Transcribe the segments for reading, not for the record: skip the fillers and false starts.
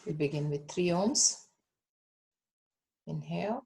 We begin with 3 ohms. Inhale.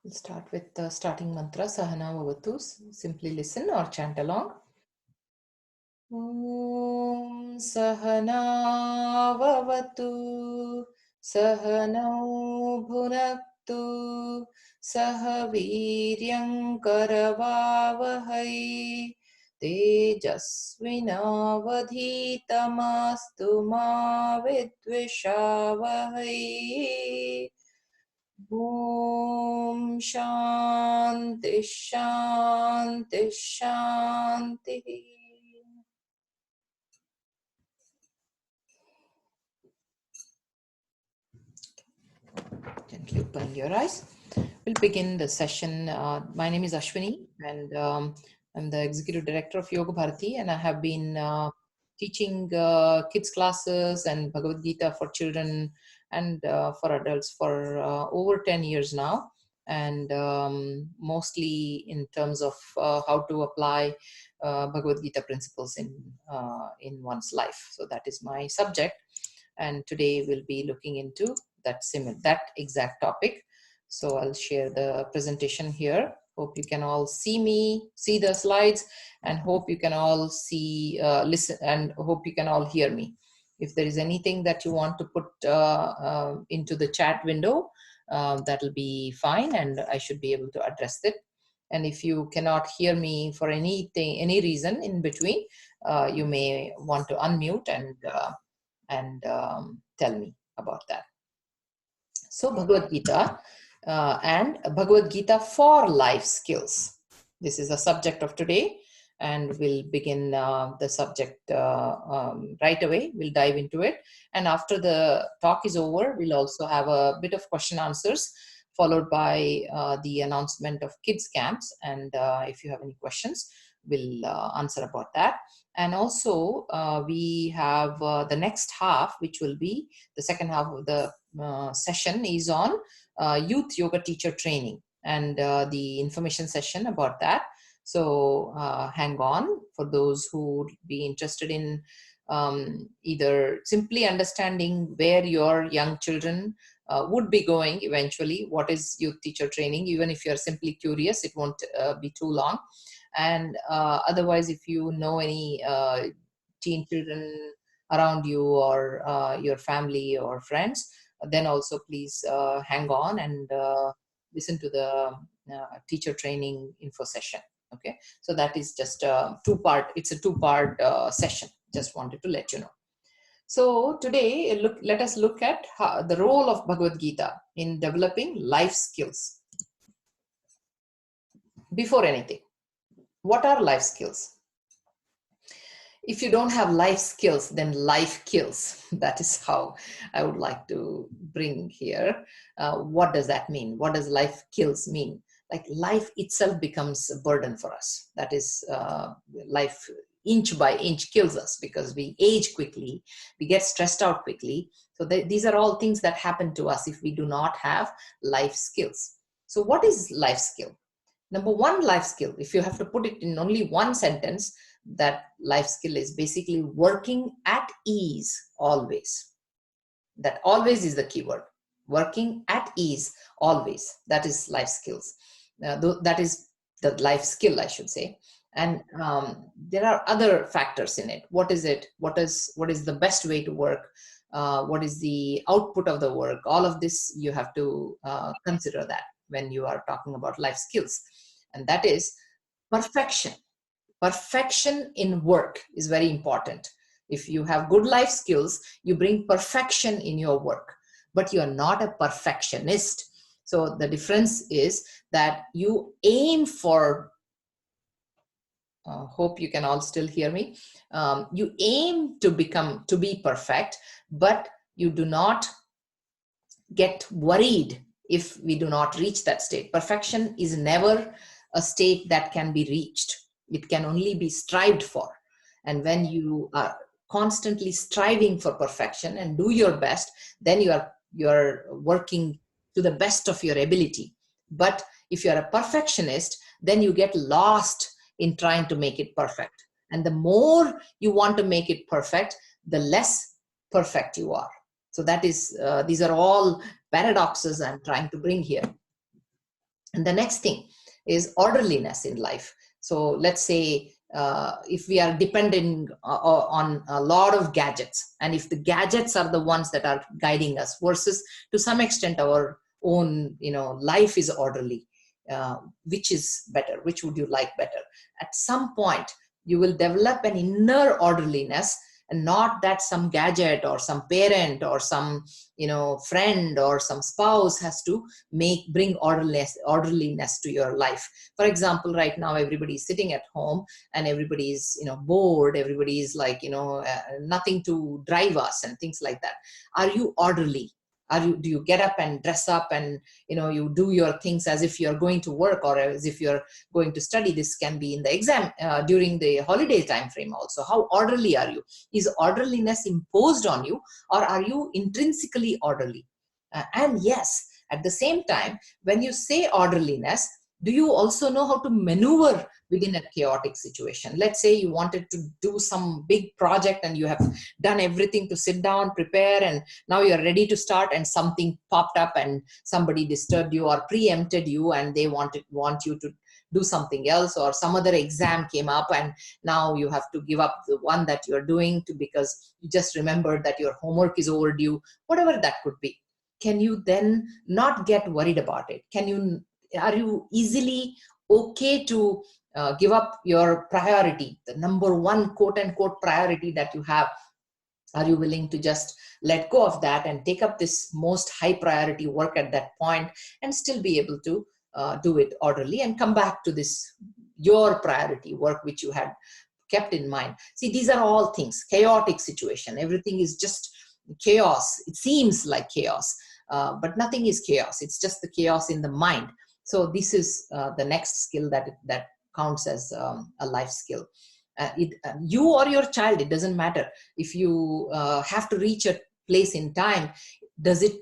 We'll start with the starting mantra, Sahana Vavatu. Simply listen or chant along. Om Sahana Vavatu, Sahanau Bhunaktu, Sahaviryam Karavavahai, Tejasvinavadhitamastu ma vidvishavahai. Om Shanti Shanti Shanti. Gently open your eyes. We'll begin the session. My name is Ashwini, and I'm the Executive Director of Yoga Bharati, and I have been teaching kids classes and Bhagavad Gita for children and for adults for over 10 years now, and mostly in terms of how to apply Bhagavad Gita principles in one's life. So that is my subject, and today we'll be looking into that exact topic. So I'll share the presentation here. Hope you can all see me, see the slides, and hope you can all see, listen, and hope you can all hear me. If there is anything that you want to put into the chat window, that'll be fine, and I should be able to address it. And if you cannot hear me for any reason in between, you may want to unmute and tell me about that. So Bhagavad Gita and Bhagavad Gita for life skills. This is the subject of today, and we'll begin the subject right away. We'll dive into it, and after the talk is over, we'll also have a bit of question answers, followed by the announcement of kids camps. And if you have any questions, we'll answer about that. And also we have the next half, which will be the second half of the session is on youth yoga teacher training, and the information session about that. So hang on for those who would be interested in either simply understanding where your young children would be going eventually. What is youth teacher training? Even if you're simply curious, it won't be too long. And otherwise, if you know any teen children around you, or your family or friends, then also please hang on and listen to the teacher training info session. Okay, so that is just a two-part session. Just wanted to let you know. So today, let us look at the role of Bhagavad Gita in developing life skills. Before anything, what are life skills? If you don't have life skills, then life kills. That is how I would like to bring here. What does that mean? What does life kills mean? Like life itself becomes a burden for us. That is, life inch by inch kills us because we age quickly, we get stressed out quickly. So these are all things that happen to us if we do not have life skills. So what is life skill? Number one life skill, if you have to put it in only one sentence, that life skill is basically working at ease always. That always is the keyword. Working at ease always. That is life skills. That is the life skill, I should say. And there are other factors in it. What is it? What is the best way to work? What is the output of the work? All of this you have to consider that when you are talking about life skills. And that is perfection. Perfection in work is very important. If you have good life skills, you bring perfection in your work, but you are not a perfectionist. So the difference is that you aim for hope you can all still hear me. You aim to be perfect, but you do not get worried if we do not reach that state. Perfection is never a state that can be reached. It can only be strived for. And when you are constantly striving for perfection and do your best, then you're working to the best of your ability. But if you're a perfectionist, then you get lost in trying to make it perfect. And the more you want to make it perfect, the less perfect you are. So that is, these are all paradoxes I'm trying to bring here. And the next thing is orderliness in life. So let's say if we are depending on a lot of gadgets, and if the gadgets are the ones that are guiding us versus to some extent our own, life is orderly, which is better? Which would you like better? At some point, you will develop an inner orderliness, and not that some gadget or some parent or some friend or some spouse has to bring orderliness to your life. For example, right now everybody is sitting at home and everybody is bored. Everybody is like nothing to drive us and things like that. Are you orderly? Do you get up and dress up and you do your things as if you're going to work or as if you're going to study? This can be in the exam during the holiday time frame also. How orderly are you? Is orderliness imposed on you, or are you intrinsically orderly? And yes, at the same time, when you say orderliness, do you also know how to maneuver within a chaotic situation? Let's say you wanted to do some big project and you have done everything to sit down, prepare, and now you're ready to start, and something popped up and somebody disturbed you or preempted you and they want you to do something else, or some other exam came up and now you have to give up the one that you're doing because you just remembered that your homework is overdue, whatever that could be. Can you then not get worried about it? Are you easily okay to give up your priority, the number one quote unquote priority that you have? Are you willing to just let go of that and take up this most high priority work at that point and still be able to do it orderly and come back to this your priority work which you had kept in mind? See, these are all things. Chaotic situation, everything is just chaos. It seems like chaos, but nothing is chaos. It's just the chaos in the mind. So this is the next skill that counts as a life skill. You or your child, it doesn't matter. If you have to reach a place in time, does it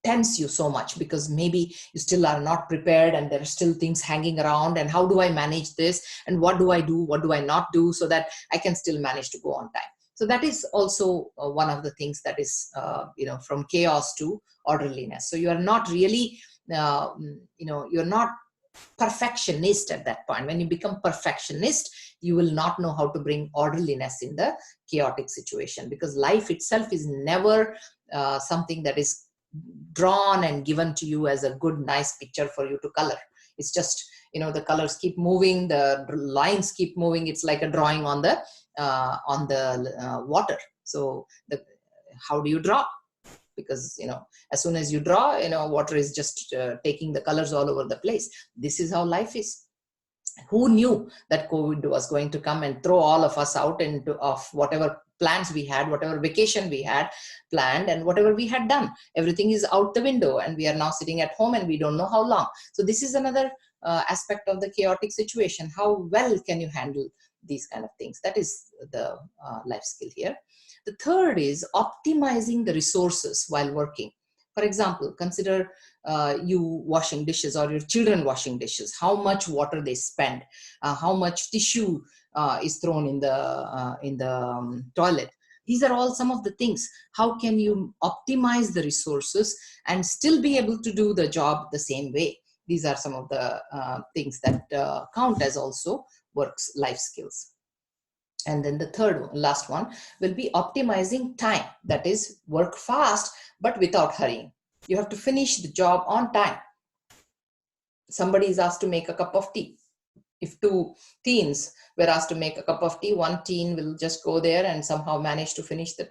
tense you so much because maybe you still are not prepared and there are still things hanging around, and how do I manage this, and what do I do, what do I not do, so that I can still manage to go on time? So that is also one of the things that is from chaos to orderliness. So you are not really you're not perfectionist at that point. When you become perfectionist, you will not know how to bring orderliness in the chaotic situation, because life itself is never something that is drawn and given to you as a good nice picture for you to color. It's just the colors keep moving, the lines keep moving. It's like a drawing on the water. So how do you draw? Because as soon as you draw, water is just taking the colors all over the place. This is how life is. Who knew that COVID was going to come and throw all of us out of whatever plans we had, whatever vacation we had planned, and whatever we had done? Everything is out the window, and we are now sitting at home and we don't know how long. So this is another aspect of the chaotic situation. How well can you handle these kind of things? That is the life skill here. The third is optimizing the resources while working. For example, consider you washing dishes or your children washing dishes, how much water they spend, how much tissue is thrown in the toilet. These are all some of the things. How can you optimize the resources and still be able to do the job the same way? These are some of the things that count as also life skills. And then the third one, last one, will be optimizing time. That is, work fast, but without hurrying. You have to finish the job on time. Somebody is asked to make a cup of tea. if two teens were asked to make a cup of tea, one teen will just go there and somehow manage to finish the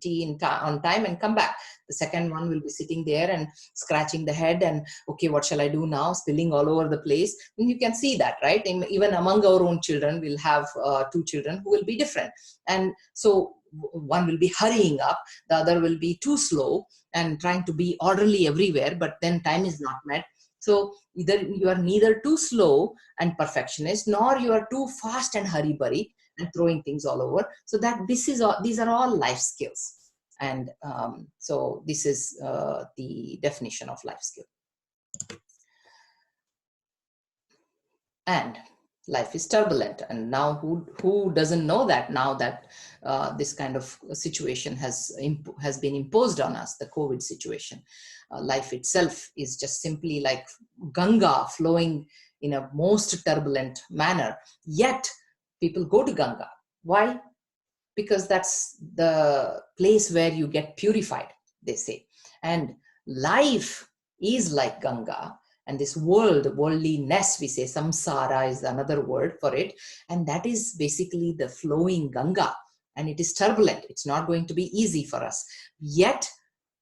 tea on time and come back. The second one will be sitting there and scratching the head and, okay, what shall I do now? Spilling all over the place. And you can see that, right? Even among our own children, we'll have two children who will be different. And so one will be hurrying up, the other will be too slow and trying to be orderly everywhere, but then time is not met. So either you are neither too slow and perfectionist, nor you are too fast and hurry-burry and throwing things all over. So that these are all life skills. And so this is the definition of life skill. And life is turbulent, and now who doesn't know that, now that this kind of situation has been imposed on us, the COVID situation. Life itself is just simply like Ganga flowing in a most turbulent manner, yet people go to Ganga. Why? Because that's the place where you get purified, they say. And life is like Ganga. And this worldliness, we say, samsara is another word for it. And that is basically the flowing Ganga. And it is turbulent. It's not going to be easy for us. Yet,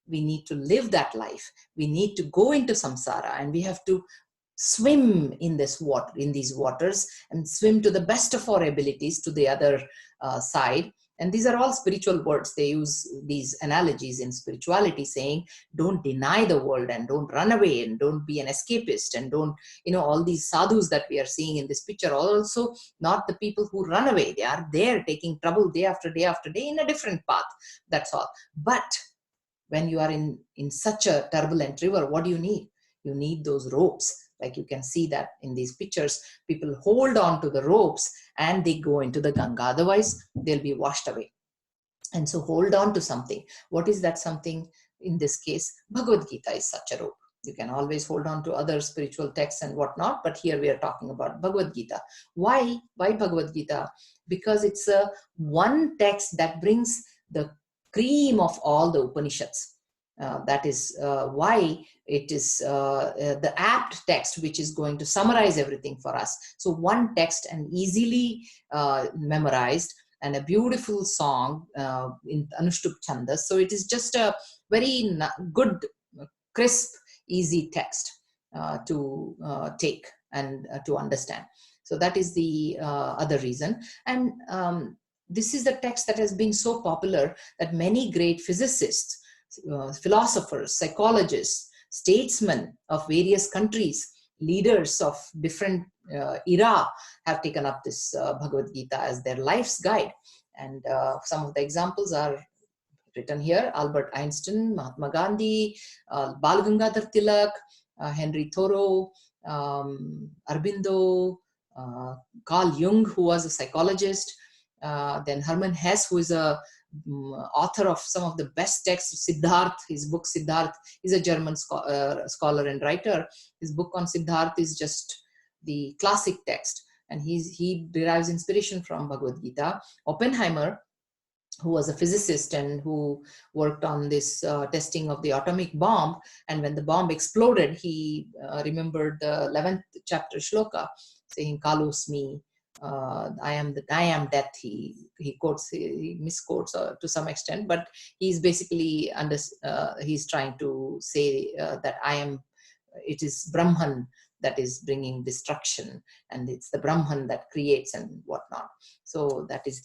we need to live that life. We need to go into samsara, and we have to swim in this water, in these waters, and swim to the best of our abilities to the other side. And these are all spiritual words. They use these analogies in spirituality, saying, don't deny the world and don't run away and don't be an escapist and don't, all these sadhus that we are seeing in this picture are also not the people who run away. They are there taking trouble day after day after day in a different path. That's all. But when you are in such a turbulent river, what do you need? You need those ropes. Like you can see that in these pictures, people hold on to the ropes and they go into the Ganga. Otherwise, they'll be washed away. And so hold on to something. What is that something? In this case, Bhagavad Gita is such a rope. You can always hold on to other spiritual texts and whatnot, but here we are talking about Bhagavad Gita. Why Bhagavad Gita? Because it's a one text that brings the cream of all the Upanishads. That is why it is the apt text which is going to summarize everything for us. So one text and easily memorized, and a beautiful song in Anushtup Chandas. So it is just a very good, crisp, easy text to take and to understand. So that is the other reason. And this is the text that has been so popular that many great physicists, philosophers, psychologists, statesmen of various countries, leaders of different era have taken up this Bhagavad Gita as their life's guide. And some of the examples are written here: Albert Einstein, Mahatma Gandhi, Bal Gangadhar Tilak, Henry Thoreau, Aurobindo, Carl Jung, who was a psychologist, then Hermann Hesse, who is a author of some of the best texts. Siddharth, his book Siddharth, is a German scholar and writer. His book on Siddharth is just the classic text, and he derives inspiration from Bhagavad Gita. Oppenheimer, who was a physicist and who worked on this testing of the atomic bomb, and when the bomb exploded, he remembered the 11th chapter shloka, saying Kalosmi, I am death. He quotes, he misquotes to some extent, but he's basically he's trying to say that it is Brahman that is bringing destruction, and it's the Brahman that creates and whatnot. So that is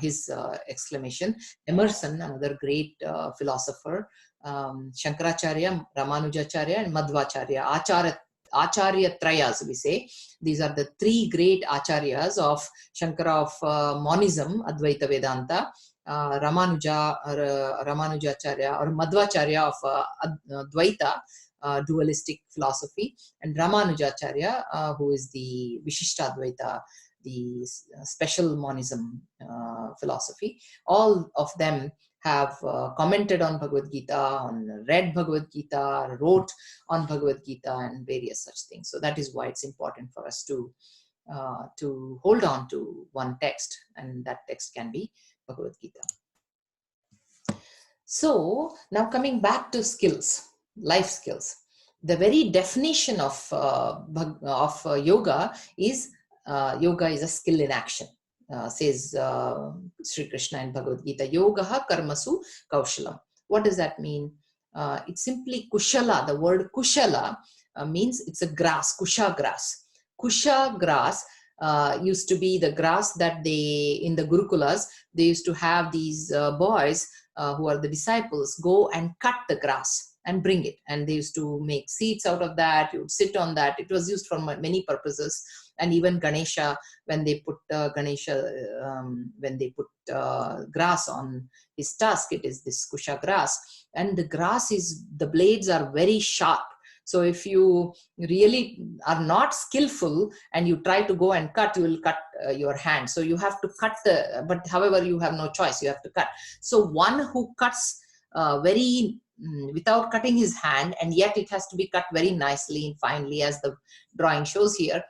his exclamation. Emerson, another great philosopher, Shankaracharya, Ramanujacharya, and Madhvacharya, Acharya Trayas, we say. These are the three great acharyas of Shankara of monism, Advaita Vedanta, Ramanujacharya or Madhvacharya of Dvaita, dualistic philosophy, and Ramanujacharya, who is the Vishishtadvaita, the special monism philosophy. All of them have commented on Bhagavad Gita, read Bhagavad Gita, wrote on Bhagavad Gita, and various such things. So that is why it's important for us to hold on to one text, and that text can be Bhagavad Gita. So now coming back to skills, life skills. the very definition of yoga is a skill in action, says Sri Krishna in Bhagavad Gita. Yogaha karmasu kaushalam. What does that mean? It's simply kushala. The word kushala means it's a grass, kusha grass. Kusha grass used to be the grass that they, in the Gurukulas, they used to have these boys who are the disciples go and cut the grass and bring it, and they used to make seats out of that. You would sit on that. It was used for many purposes. And even Ganesha, when they put grass on his tusk, it is this kusha grass, and the grass is, the blades are very sharp. So if you really are not skillful and you try to go and cut, you will cut your hand. So you have to cut but however, you have no choice, you have to cut. So one who cuts without cutting his hand, and yet it has to be cut very nicely and finely, as the drawing shows here,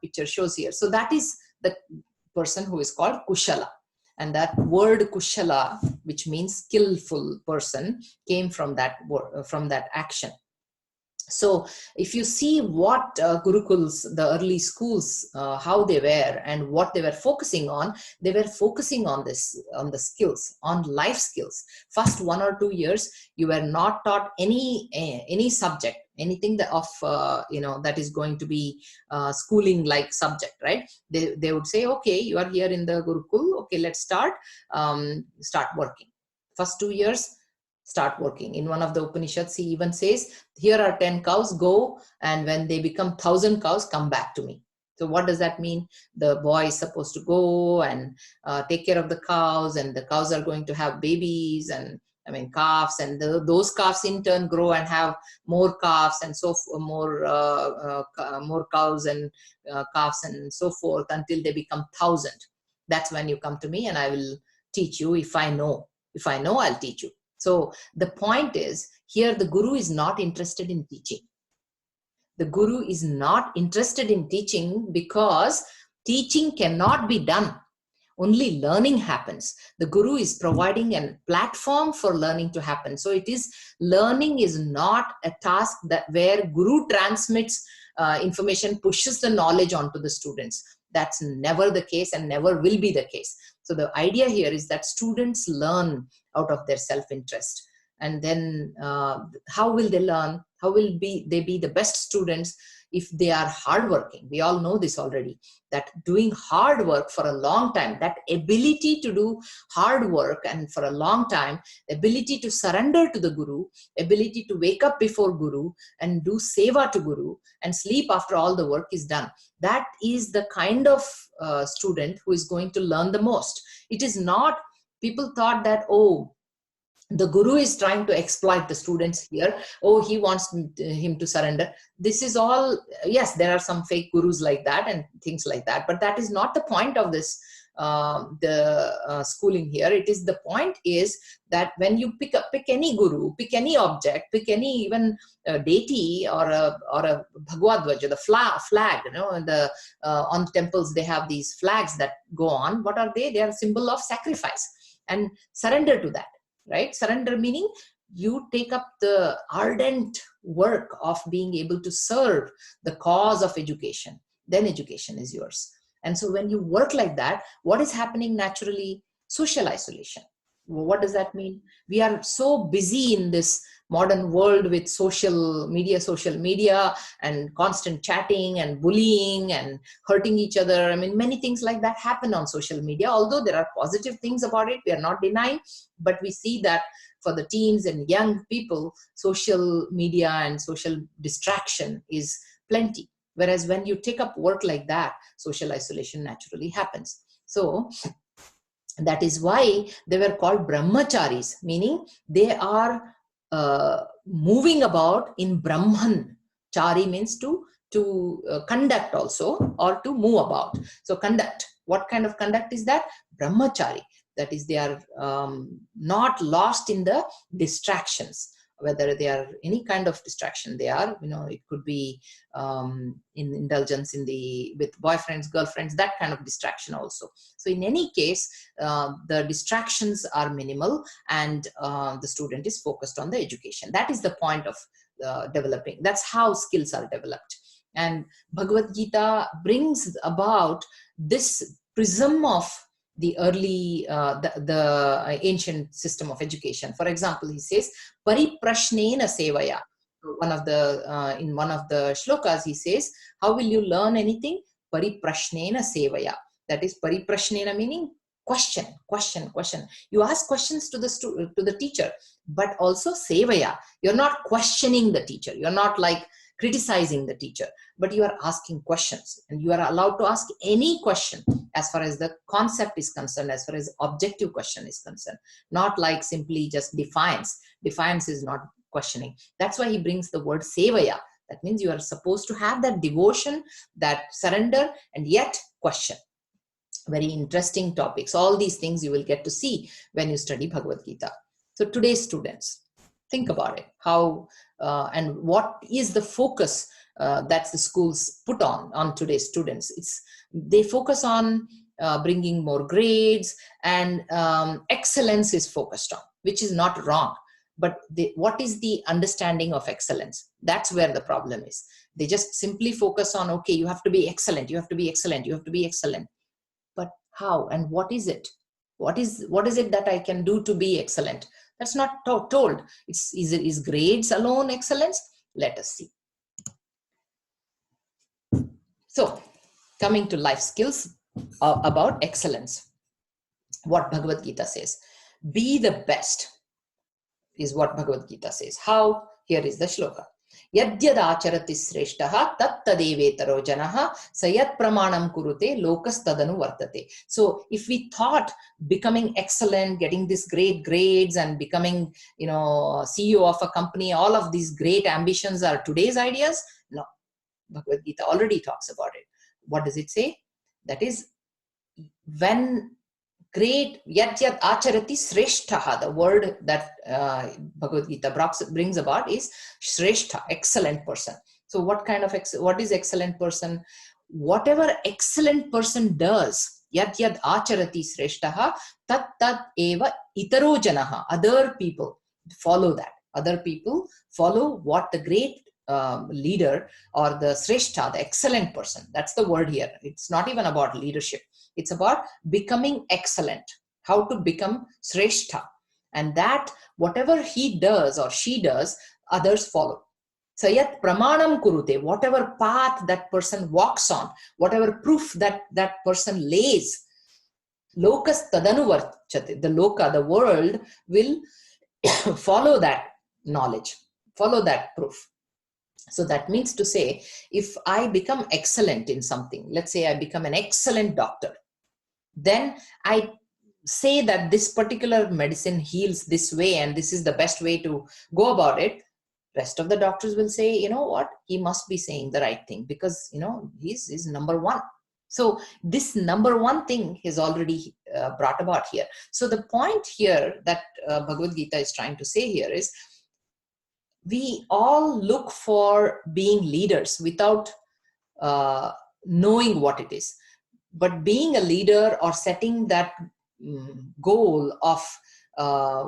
picture shows here. So that is the person who is called kushala. And that word kushala, which means skillful person, came from that word, from that action. So if you see what Gurukuls, the early schools, how they were and what they were focusing on, they were focusing on this, on the skills, on life skills. First 1 or 2 years, you were not taught any subject, anything that that is going to be schooling like subject, right? They would say, okay, you are here in the Gurukul, okay, let's start working. First 2 years, start working. In one of the Upanishads, he even says, here are 10 cows, go, and when they become 1,000 cows, come back to me. So what does that mean? The boy is supposed to go and take care of the cows, and the cows are going to have babies, and calves, and those calves in turn grow and have more calves, and so more cows and calves and so forth, until they become 1,000. That's when you come to me, and I will teach you. If I know, I'll teach you. So the point is, here the Guru is not interested in teaching. The Guru is not interested in teaching because teaching cannot be done. Only learning happens. The Guru is providing a platform for learning to happen. So learning is not a task where Guru transmits information, pushes the knowledge onto the students. That's never the case and never will be the case. So the idea here is that students learn out of their self-interest. And then how will they learn? How will they be the best students? If they are hardworking. We all know this already, that doing hard work for a long time, that ability to do hard work and for a long time, ability to surrender to the Guru, ability to wake up before Guru and do seva to Guru and sleep after all the work is done. That is the kind of student who is going to learn the most. It is not, people thought that, oh, the Guru is trying to exploit the students here. Oh, he wants him to surrender. This is all, yes, there are some fake gurus like that and things like that, but that is not the point of this, schooling here. It is, the point is that when you pick any guru, pick any object, pick any even deity or a Bhagavad Dvaja, the flag, on temples they have these flags that go on. What are they? They are a symbol of sacrifice and surrender to that. Right? Surrender meaning you take up the ardent work of being able to serve the cause of education. Then education is yours. And so when you work like that, what is happening naturally? Social isolation. What does that mean? We are so busy in this modern world with social media and constant chatting and bullying and hurting each other. Many things like that happen on social media, although there are positive things about it, we are not denying, but we see that for the teens and young people, social media and social distraction is plenty. Whereas when you take up work like that, social isolation naturally happens. So that is why they were called brahmacharis, meaning they are moving about in Brahman. Chari means to conduct also, or to move about. So conduct. What kind of conduct is that? Brahmachari. That is, they are not lost in the distractions. Whether they are any kind of distraction they are, it could be in indulgence with boyfriends, girlfriends, that kind of distraction also. So in any case, the distractions are minimal and the student is focused on the education. That is the point of developing. That's how skills are developed. And Bhagavad Gita brings about this prism of the early, the ancient system of education. For example, he says, Pariprashnena sevaya. In one of the shlokas, he says, how will you learn anything? Pariprashnena sevaya. That is, pariprashnena meaning question. You ask questions to the teacher, but also sevaya. You're not questioning the teacher. You're not like criticizing the teacher, but you are asking questions, and you are allowed to ask any question as far as the concept is concerned, as far as objective question is concerned, not like simply just defiance. Defiance is not questioning. That's why he brings the word sevaya. That means you are supposed to have that devotion, that surrender, and yet question. Very interesting topics. All these things you will get to see when you study Bhagavad Gita. So today's students, think about it. How and what is the focus that the schools put on today's students? They focus on bringing more grades, and excellence is focused on, which is not wrong. But what is the understanding of excellence? That's where the problem is. They just simply focus on, okay, you have to be excellent, you have to be excellent, you have to be excellent. But how and what is it? What is it that I can do to be excellent? That's not told. Is grades alone excellence? Let us see. So, coming to life skills about excellence, what Bhagavad Gita says, be the best, is what Bhagavad Gita says. How? Here is the shloka. Yadyad acharati sreshtaha tat tadevetaro janaha sayat pramanam kurute lokas tadanu vartate. So if we thought becoming excellent, getting these great grades, and becoming, CEO of a company, all of these great ambitions are today's ideas, no. Bhagavad Gita already talks about it. What does it say? That is, when great yadyad acharati sreshtaha, the word that Bhagavad Gita brings about is shrestha, excellent person. So what is excellent person? Whatever excellent person does, yadyad acharati sreshtaha tat eva itaro janaha, other people follow that. Other people follow what the great leader, or the sreshta, the excellent person. That's the word here. It's not even about leadership. It's about becoming excellent, how to become sreshta. And that whatever he does or she does, others follow. Sayat pramanam kurute, whatever path that person walks on, whatever proof that person lays, lokas tadanu varchate, the loka, the world will follow that knowledge, follow that proof. So that means to say, if I become excellent in something, let's say I become an excellent doctor, then I say that this particular medicine heals this way and this is the best way to go about it. Rest of the doctors will say, you know what, he must be saying the right thing because, he's number one. So this number one thing is already brought about here. So the point here that Bhagavad Gita is trying to say here is, we all look for being leaders without knowing what it is. But being a leader or setting that goal of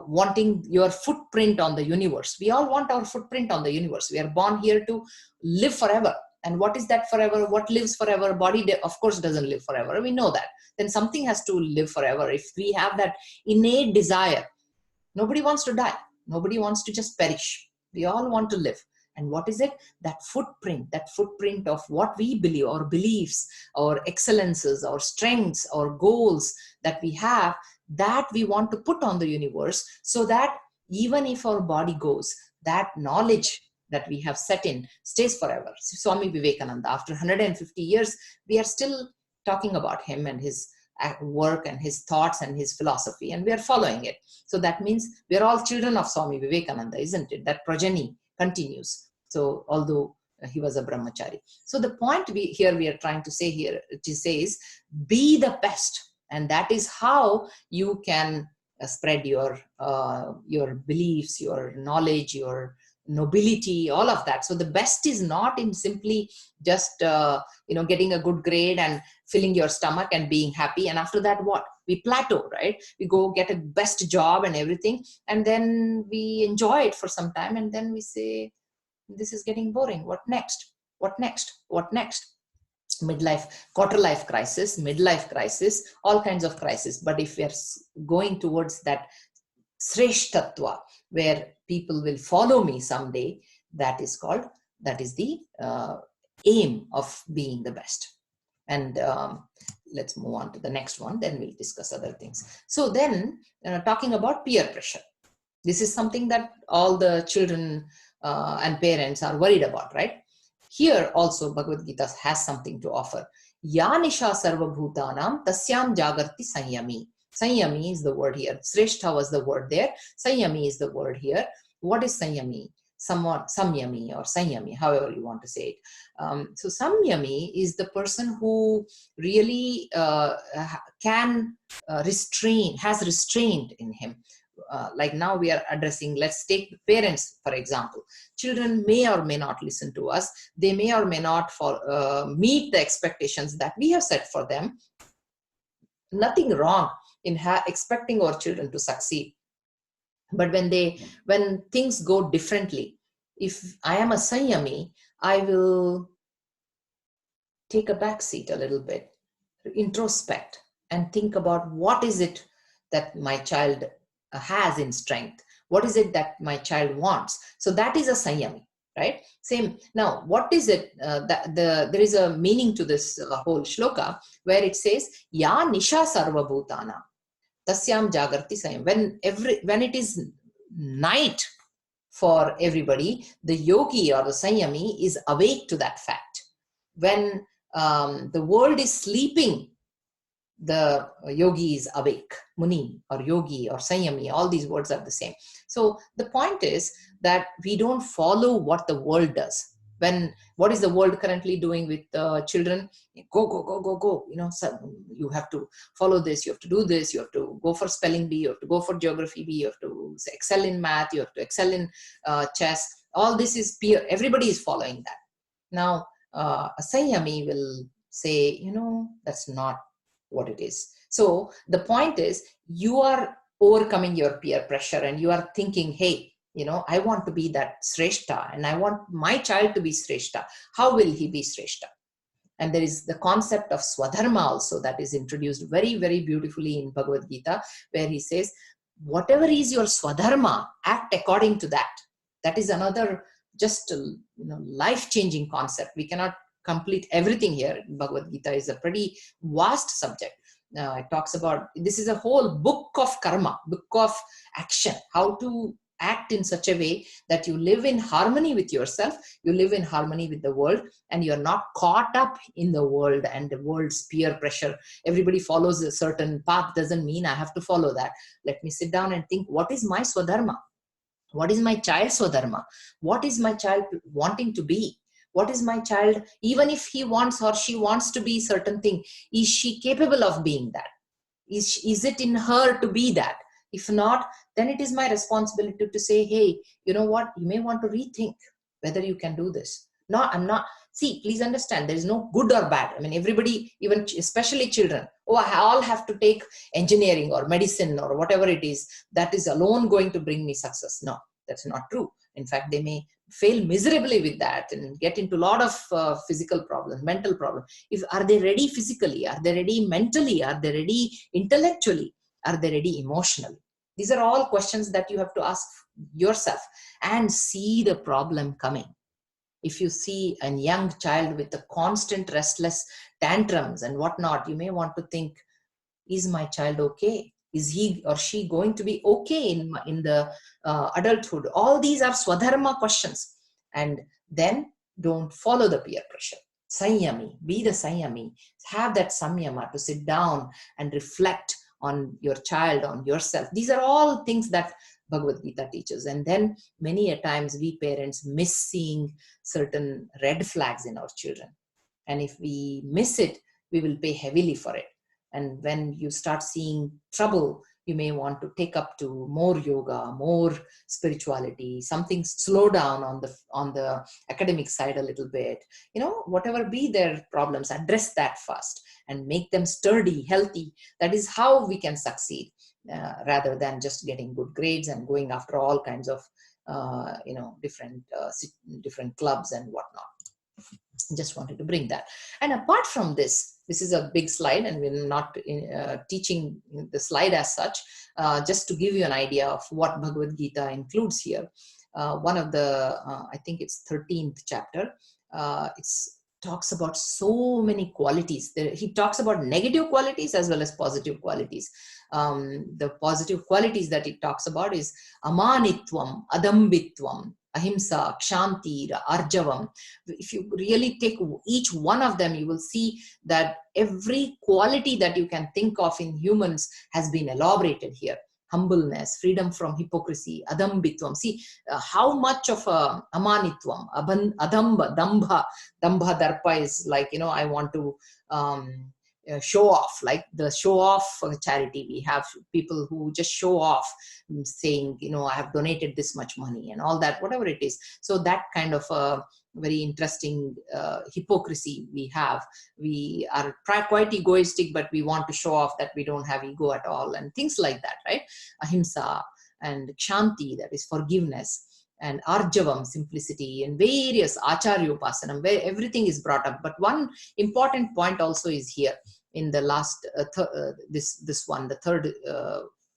wanting your footprint on the universe. We all want our footprint on the universe. We are born here to live forever. And what is that forever? What lives forever? Body, of course, doesn't live forever. We know that. Then something has to live forever. If we have that innate desire, nobody wants to die. Nobody wants to just perish. We all want to live. And what is it? That footprint of what we believe, our beliefs, our excellences, our strengths, our goals that we have, that we want to put on the universe, so that even if our body goes, that knowledge that we have set in stays forever. Swami Vivekananda, after 150 years, we are still talking about him and his work and his thoughts and his philosophy, and we are following it. So that means we are all children of Swami Vivekananda, isn't it? That progeny continues. So although he was a brahmachari. So the point we are trying to say here, is be the best. And that is how you can spread your beliefs, your knowledge, your nobility, all of that. So the best is not in simply just getting a good grade and filling your stomach and being happy, and after that what? We plateau, right? We go get a best job and everything, and then we enjoy it for some time, and then we say, this is getting boring. What next? What next? What next? Midlife, quarter life crisis, midlife crisis, all kinds of crisis. But if we are going towards that sreshtatva, where people will follow me someday, that is the aim of being the best. And let's move on to the next one, then we'll discuss other things. So then, talking about peer pressure, this is something that all the children and parents are worried about, right? Here also Bhagavad Gita has something to offer. Ya nisha sarva bhutanam tasyam jagarti sanyami. Sanyami is the word here. Sreshta was the word there. Sanyami is the word here. What is sanyami? Somewhat samyami or sanyami, however you want to say it. So samyami is the person who really can restrain, has restraint in him. Like now we are addressing, let's take parents, for example. Children may or may not listen to us. They may or may not meet the expectations that we have set for them. Nothing wrong in expecting our children to succeed. But when things go differently, if I am a sanyami, I will take a back seat a little bit, introspect, and think about what is it that my child has in strength. What is it that my child wants? So that is a sanyami, right? Same. Now, what is it? There is a meaning to this whole shloka where it says, Ya nisha sarva bhutana tasyam jagarti sayam. When it is night for everybody, the yogi or the sanyami is awake to that fact. When the world is sleeping, the yogi is awake. Muni or yogi or sanyami, all these words are the same. So the point is that we don't follow what the world does. What is the world currently doing with children? Go. So you have to follow this, you have to do this, you have to go for spelling bee, you have to go for geography bee, you have to excel in math, you have to excel in chess. All this is peer, everybody is following that. Now, a sanyami will say, that's not what it is. So the point is, you are overcoming your peer pressure and you are thinking, hey, I want to be that Sreshta and I want my child to be Sreshta. How will he be Sreshta? And there is the concept of Swadharma also that is introduced very, very beautifully in Bhagavad Gita, where he says, whatever is your Swadharma, act according to that. That is another just life-changing concept. We cannot complete everything here. Bhagavad Gita is a pretty vast subject. It talks about, this is a whole book of karma, book of action, how to act in such a way that you live in harmony with yourself, you live in harmony with the world, and you're not caught up in the world and the world's peer pressure. Everybody follows a certain path, doesn't mean I have to follow that. Let me sit down and think, what is my Swadharma? What is my child's Swadharma? What is my child wanting to be? What is my child, even if he wants or she wants to be certain thing, is she capable of being that? Is it in her to be that? If not, then it is my responsibility to say, hey, you know what, you may want to rethink whether you can do this. No, I'm not. See, please understand, there is no good or bad. I mean, everybody, even especially children, I all have to take engineering or medicine or whatever it is, that is alone going to bring me success. No, that's not true. In fact, they may fail miserably with that and get into a lot of physical problems, mental problems. Are they ready physically? Are they ready mentally? Are they ready intellectually? Are they ready emotionally? These are all questions that you have to ask yourself and see the problem coming. If you see a young child with a constant restless tantrums and whatnot, you may want to think, is my child okay? Is he or she going to be okay in the adulthood? All these are Swadharma questions. And then don't follow the peer pressure. Sanyami, be the Sanyami. Have that Samyama to sit down and reflect on your child, on yourself. These are all things that Bhagavad Gita teaches. And then many a times we parents miss seeing certain red flags in our children. And if we miss it, we will pay heavily for it. And when you start seeing trouble, you may want to take up to more yoga, more spirituality, something, slow down on the academic side a little bit. Whatever be their problems, address that first and make them sturdy, healthy. That is how we can succeed, rather than just getting good grades and going after all kinds of different clubs and whatnot. Just wanted to bring that. And apart from this, this is a big slide, and we're not teaching the slide as such, just to give you an idea of what Bhagavad Gita includes here. One of the, I think it's 13th chapter, it's talks about so many qualities. He talks about negative qualities as well as positive qualities. The positive qualities that he talks about is amanitvam, adambitvam, ahimsa, kshanti, arjavam. If you really take each one of them, you will see that every quality that you can think of in humans has been elaborated here. Humbleness, freedom from hypocrisy, adambitvam. See how much of amanitvam, adamba, dambha darpa is like, I want to show off, like the show off charity. We have people who just show off, saying, I have donated this much money and all that, whatever it is. So that kind of very interesting hypocrisy we have. We are quite egoistic, but we want to show off that we don't have ego at all, and things like that, right? Ahimsa and kshanti, that is forgiveness, and arjavam, simplicity, and various acharyopasanam, where everything is brought up. But one important point also is here in the last this one, the third,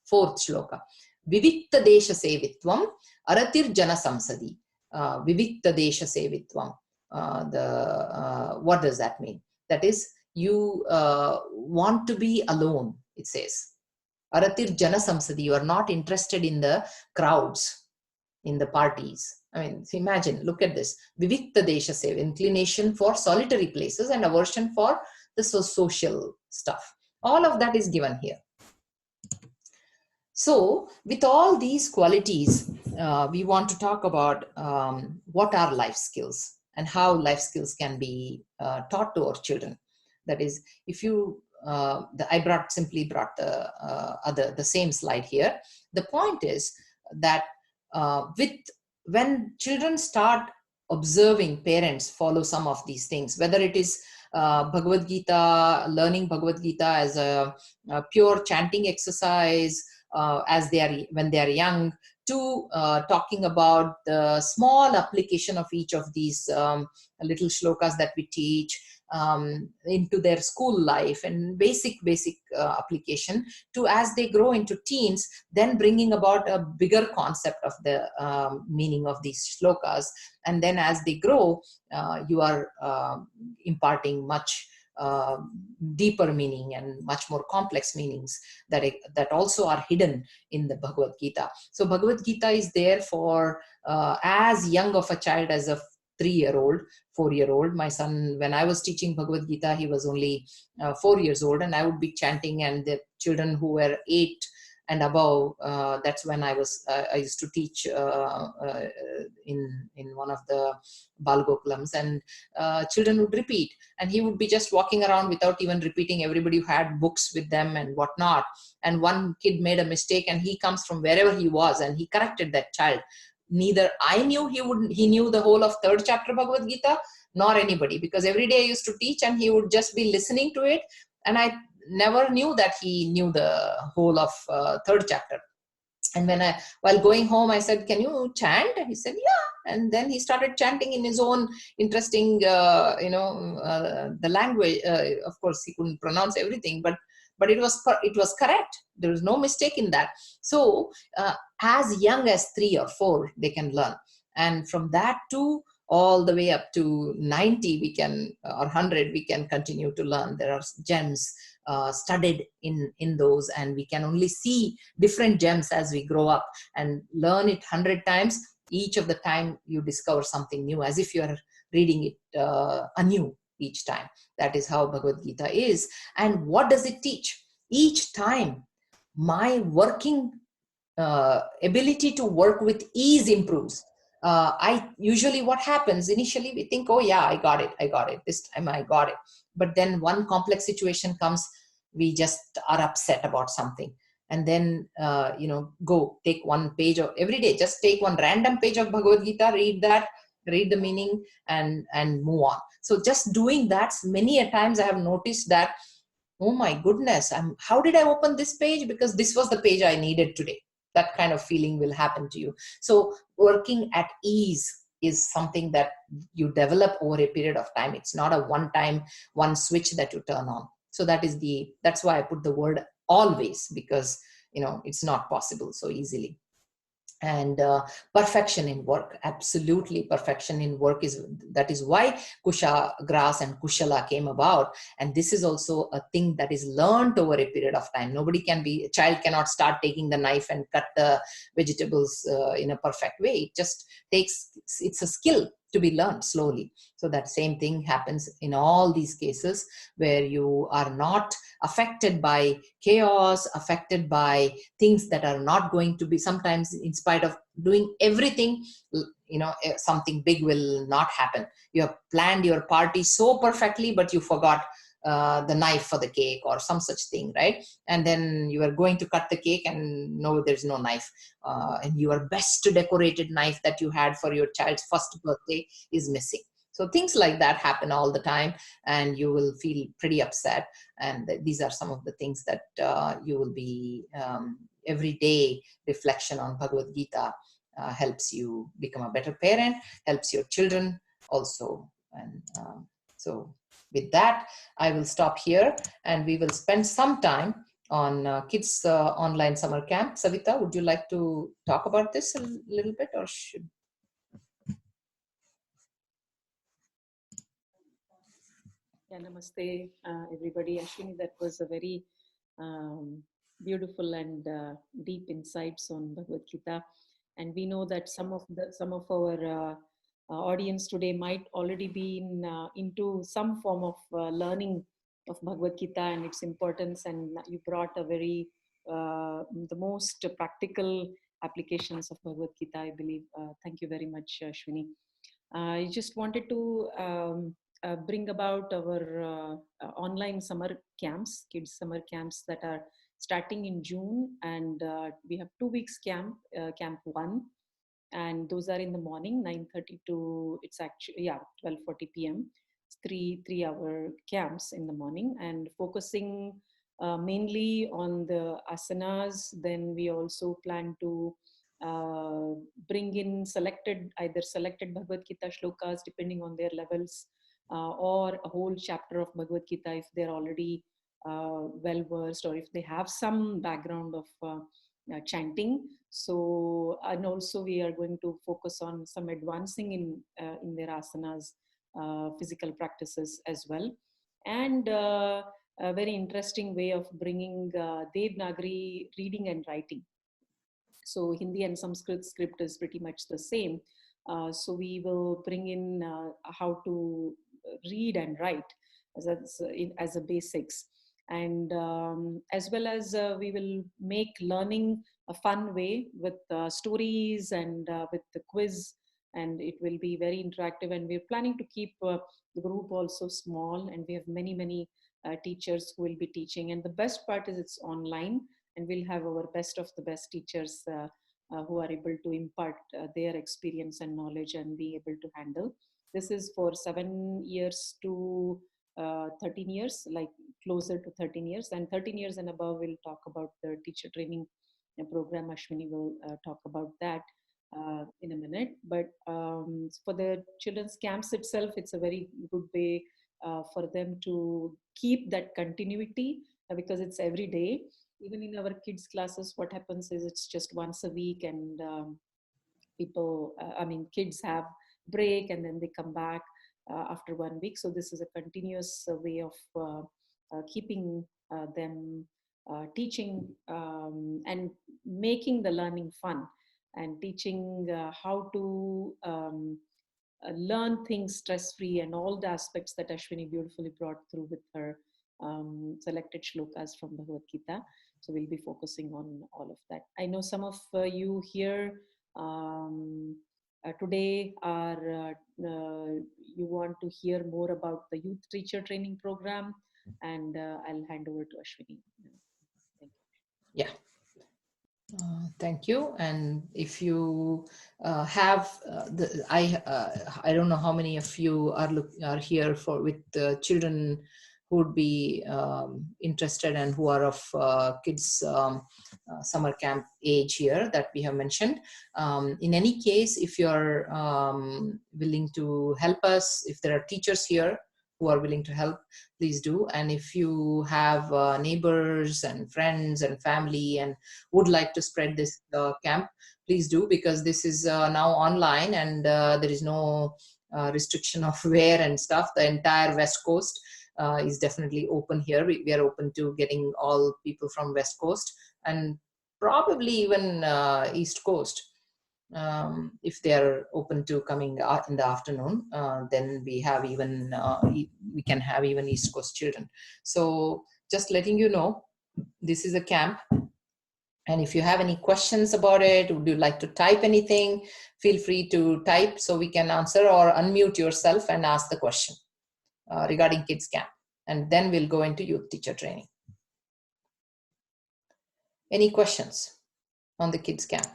fourth shloka. Vivikta desha sevitvam aratir jana samsadi. Vivikta desha sevitvam. What does that mean? That is, you want to be alone, it says. Aratir jana samsadi. You are not interested in the crowds, in the parties. I mean, imagine, look at this. Vivikta desha seva, inclination for solitary places and aversion for the social stuff. All of that is given here. So with all these qualities, we want to talk about what are life skills and how life skills can be taught to our children. That is, if you, I simply brought the same slide here. The point is that when children start observing parents follow some of these things, whether it is Bhagavad Gita, learning Bhagavad Gita as a pure chanting exercise, when they are young, to talking about the small application of each of these little shlokas that we teach into their school life, and basic application, to as they grow into teens, then bringing about a bigger concept of the meaning of these shlokas. And then as they grow, you are imparting much deeper meaning and much more complex meanings that also are hidden in the Bhagavad Gita. So Bhagavad Gita is there for as young of a child as a 3-year-old, 4-year-old. My son, when I was teaching Bhagavad Gita, he was only 4 years old, and I would be chanting, and the children who were 8 and above, that's when I used to teach in one of the Balgokulams, and children would repeat, and he would be just walking around without even repeating. Everybody had books with them and whatnot, and one kid made a mistake, and he comes from wherever he was, and he corrected that child. Neither I knew he knew the whole of 3rd chapter Bhagavad Gita, nor anybody, because every day I used to teach and he would just be listening to it, and I never knew that he knew the whole of 3rd chapter. And while going home, I said, "Can you chant?" And he said, "Yeah." And then he started chanting in his own interesting, the language. Of course, he couldn't pronounce everything, but it was correct. There was no mistake in that. So as young as 3 or 4, they can learn, and from that to all the way up to 90, or 100, we can continue to learn. There are gems studied in those, and we can only see different gems as we grow up and learn it 100 times. Each of the time you discover something new, as if you are reading it anew each time. That is how Bhagavad Gita is. And what does it teach? Each time my working ability to work with ease improves. I usually, what happens initially, we think, oh yeah, I got it this time, I got it. But then one complex situation comes, we just are upset about something, and then go take one page of every day, just take one random page of Bhagavad Gita, read the meaning, and move on. So just doing that, many a times I have noticed that, oh my goodness, how did I open this page? Because this was the page I needed today. that kind of feeling will happen to you. So working at ease is something that you develop over a period of time. It's not a one time, one switch that you turn on. So that's why I put the word always, because it's not possible so easily. And perfection in work, absolutely, perfection in work that is why kusha and kushala came about. And this is also a thing that is learned over a period of time. A child cannot start taking the knife and cut the vegetables in a perfect way. It's a skill to be learned slowly. So that same thing happens in all these cases, where you are not affected by chaos, affected by things that are not going to be, sometimes in spite of doing everything, something big will not happen. You have planned your party so perfectly, but you forgot the knife for the cake or some such thing, right? And then you are going to cut the cake and no, there's no knife. And your best decorated knife that you had for your child's first birthday is missing. So things like that happen all the time, and you will feel pretty upset. And these are some of the things that you will be everyday reflection on Bhagavad Gita helps you become a better parent, helps your children also. And so with that, I will stop here, and we will spend some time on kids online summer camp. Savita, would you like to talk about this a little bit, or should? Yeah, namaste, everybody. Ashwini, that was a very beautiful and deep insights on Bhagavad Gita. And we know that some of our audience today might already be into some form of learning of Bhagavad Gita and its importance. And you brought a very the most practical applications of Bhagavad Gita, I believe. Thank you very much, Ashwini. I just wanted to bring about our online summer camps, kids summer camps that are starting in June, and we have 2 weeks camp 1, and those are in the morning 9:30 to, it's actually, yeah, 12:40 p.m. It's three-hour camps in the morning, and focusing mainly on the asanas. Then we also plan to bring in either selected Bhagavad Gita shlokas depending on their levels, or a whole chapter of Bhagavad Gita if they're already well versed, or if they have some background of chanting. So, and also we are going to focus on some advancing in their asanas, physical practices as well. And a very interesting way of bringing Devanagari reading and writing. So Hindi and Sanskrit script is pretty much the same. So we will bring in how to read and write as a basics. And as well as we will make learning a fun way with stories and with the quiz, and it will be very interactive. And we're planning to keep the group also small, and we have many teachers who will be teaching. And the best part is it's online, and we'll have our best of the best teachers who are able to impart their experience and knowledge and be able to handle. This is for 7 years to 13 years, like closer to 13 years. And 13 years and above, we'll talk about the teacher training program. Ashwini will talk about that in a minute. But for the children's camps itself, it's a very good way for them to keep that continuity because it's every day. Even in our kids classes, what happens is it's just once a week, and kids have break and then they come back after 1 week. So this is a continuous way of keeping them teaching and making the learning fun, and teaching how to learn things stress-free, and all the aspects that Ashwini beautifully brought through with her selected shlokas from Bhagavad Gita. So we'll be focusing on all of that. I know some of you here today are you want to hear more about the youth teacher training program, and I'll hand over to Ashwini. Thank you. Yeah. Thank you. And if you have I don't know how many of you are here with children who would be interested and who are of kids summer camp age here that we have mentioned. In any case, if you're willing to help us, if there are teachers here who are willing to help, please do. And if you have neighbors and friends and family and would like to spread this camp, please do, because this is now online, and there is no restriction of where and stuff. The entire West Coast is definitely open here. We are open to getting all people from West Coast and probably even East Coast. If they are open to coming out in the afternoon, then we have even we can have even East Coast children. So just letting you know, this is a camp. And if you have any questions about it, would you like to type anything, feel free to type so we can answer, or unmute yourself and ask the question regarding kids camp. And then we'll go into youth teacher training. Any questions on the kids camp?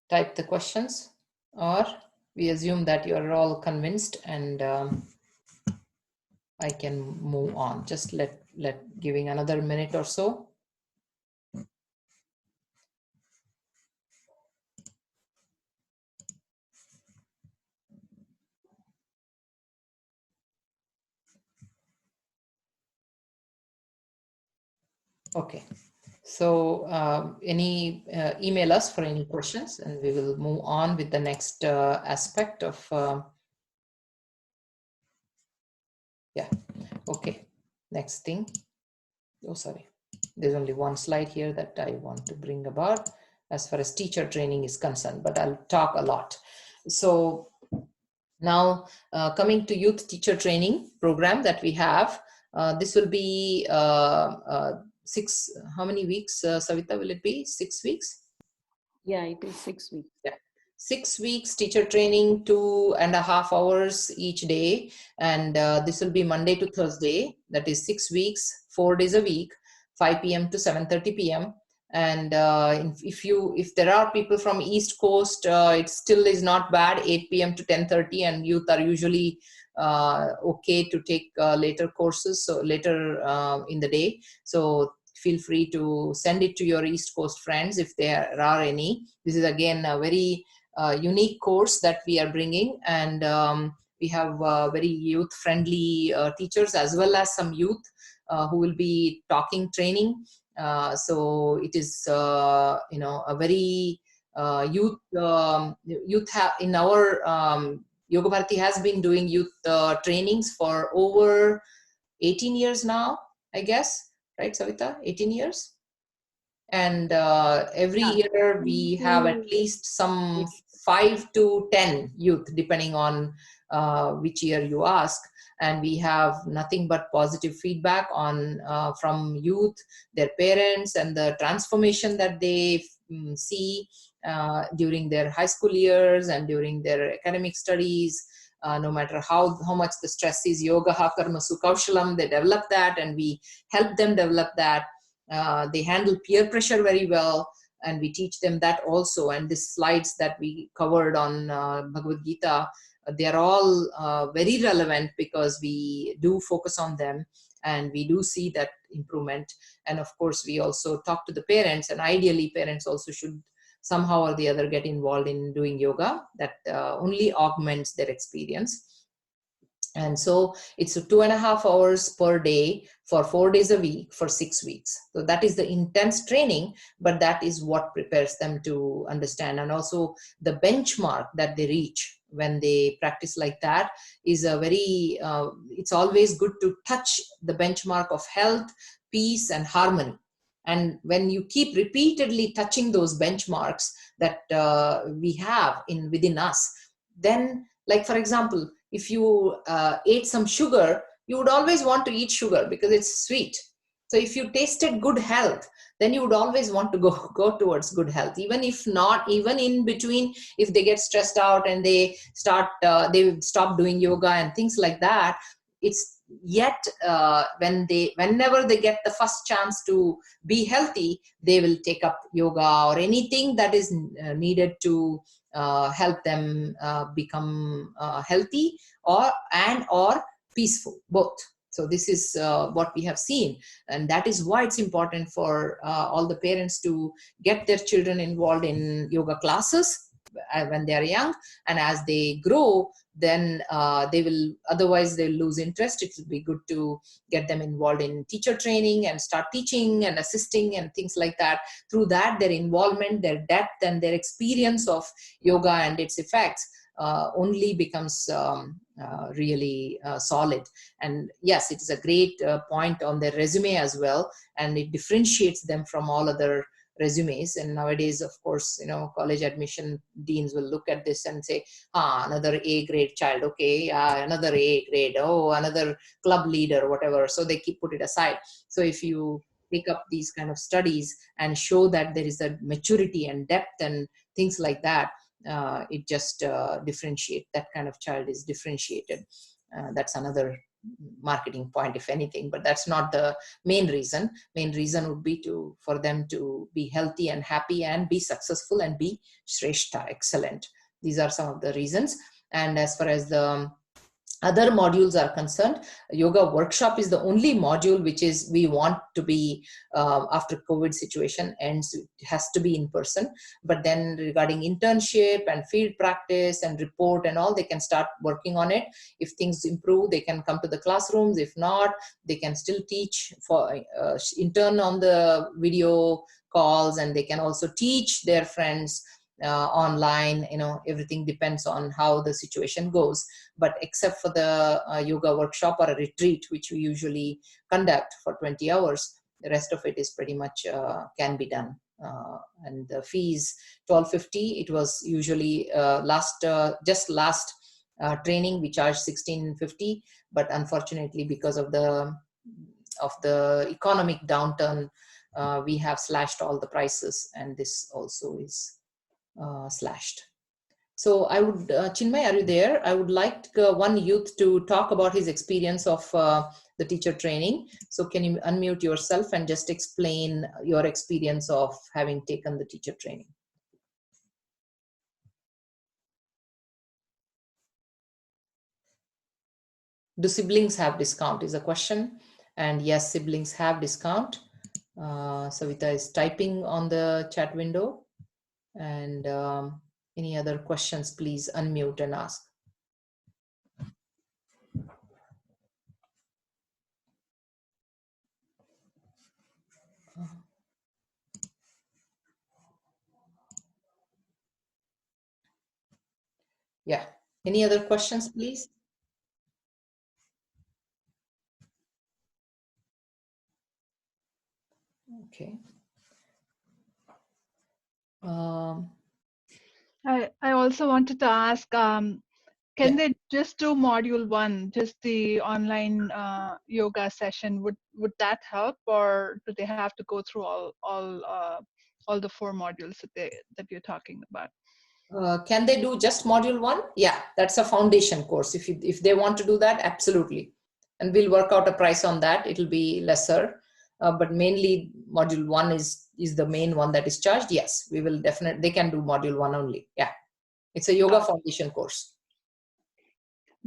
Type the questions, or we assume that you are all convinced, and I can move on. Just giving another minute or so. Okay. So email us for any questions, and we will move on with the next aspect of, yeah. Okay, next thing. Oh, sorry. There's only one slide here that I want to bring about as far as teacher training is concerned, but I'll talk a lot. So now coming to youth teacher training program that we have, this will be how many weeks, Savita, will it be? 6 weeks? Yeah, it is 6 weeks. Yeah. 6 weeks teacher training, 2.5 hours each day. And this will be Monday to Thursday. That is 6 weeks, 4 days a week, 5 p.m. to 7:30 p.m. And if there are people from East Coast, it still is not bad, 8 p.m. to 10:30, and youth are usually okay to take later courses, so later in the day. So feel free to send it to your East Coast friends if there are any. This is again a very unique course that we are bringing, and we have very youth friendly teachers, as well as some youth who will be training. So it is a very youth in our Yoga Bharati has been doing youth trainings for over 18 years now, I guess. Right, Savita? 18 years? And every year we have at least some 5 to 10 youth, depending on which year you ask. And we have nothing but positive feedback on from youth, their parents, and the transformation that they see during their high school years and during their academic studies. No matter how much the stress is, yoga ha karma sukaushalam, they develop that, and we help them develop that. They handle peer pressure very well, and we teach them that also. And the slides that we covered on Bhagavad Gita, they are all very relevant, because we do focus on them and we do see that improvement. And of course, we also talk to the parents, and ideally parents also should somehow or the other get involved in doing yoga. That only augments their experience. And so it's 2.5 hours per day for 4 days a week for 6 weeks. So that is the intense training, but that is what prepares them to understand. And also the benchmark that they reach when they practice like that is a very, it's always good to touch the benchmark of health, peace, and harmony. And when you keep repeatedly touching those benchmarks that we have within us, then, like for example, if you ate some sugar, you would always want to eat sugar because it's sweet. So if you tasted good health, then you would always want to go towards good health. Even if not, even in between, if they get stressed out and they stop doing yoga and things like that, it's yet whenever they get the first chance to be healthy, they will take up yoga or anything that is needed to help them become healthy or peaceful, both. So this is what we have seen, and that is why it's important for all the parents to get their children involved in yoga classes when they are young, and as they grow, then they will, otherwise they'll lose interest. It will be good to get them involved in teacher training and start teaching and assisting and things like that. Through that, their involvement, their depth, and their experience of yoga and its effects only becomes really solid. And yes, it is a great point on their resume as well, and it differentiates them from all other resumes. And nowadays, of course, college admission deans will look at this and say, another A grade child, okay, another A grade, oh, another club leader, whatever. So they put it aside. So if you pick up these kind of studies and show that there is a maturity and depth and things like that, it just differentiate. That kind of child is differentiated. That's another marketing point, if anything, but that's not the main reason. Main reason would be for them to be healthy and happy and be successful and be shrestha, excellent. These are some of the reasons. And as far as the other modules are concerned, yoga workshop is the only module which is we want to be after COVID situation ends, it has to be in person. But then regarding internship and field practice and report and all, they can start working on it. If things improve, they can come to the classrooms. If not, they can still teach for intern on the video calls, and they can also teach their friends online. Everything depends on how the situation goes. But except for the yoga workshop or a retreat, which we usually conduct for 20 hours, the rest of it is pretty much can be done. And the fees, $12.50. It was usually last training we charged $16.50, but unfortunately, because of the economic downturn, we have slashed all the prices, and this also is slashed. So I would, Chinmay, are you there? I would like one youth to talk about his experience of the teacher training. So can you unmute yourself and just explain your experience of having taken the teacher training? Do siblings have discount is a question. And yes, siblings have discount. Savita is typing on the chat window. And any other questions, please unmute and ask. Yeah. Any other questions, please? Okay. I also wanted to ask, can Yeah. they just do module 1, just the online yoga session? Would that help, or do they have to go through all the 4 modules that you're talking about? Can they do just module 1? Yeah, that's a foundation course. If they want to do that, absolutely. And we'll work out a price on that. It'll be lesser. But mainly module 1 is the main one that is charged. Yes, we will definitely, they can do module 1 only. Yeah. It's a yoga foundation course.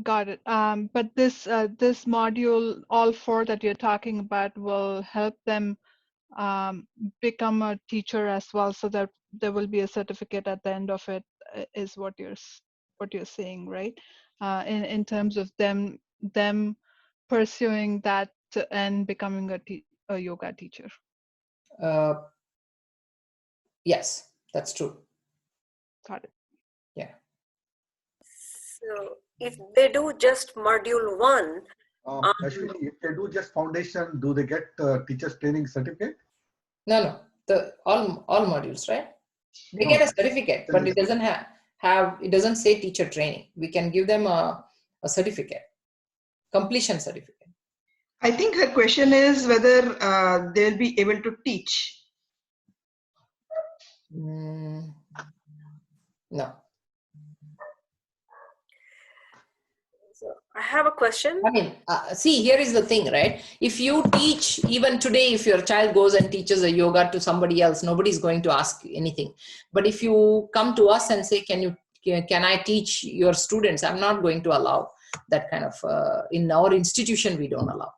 Got it. But this module, all 4 that you're talking about, will help them become a teacher as well, so that there will be a certificate at the end of it, is what you're saying, right? In terms of them pursuing that and becoming a yoga teacher. Yes, that's true. Got it. Yeah. So if they do just module 1, Ashwini, if they do just foundation, do they get teachers training certificate? No. All modules, right? They get a certificate, but it doesn't it doesn't say teacher training. We can give them a certificate, completion certificate. I think her question is whether they'll be able to teach. No. so I have a question. I mean, see, here is the thing, right? If you teach, even today, if your child goes and teaches a yoga to somebody else, nobody's going to ask anything. But if you come to us and say, can I teach your students? I'm not going to allow that kind of, in our institution, we don't allow.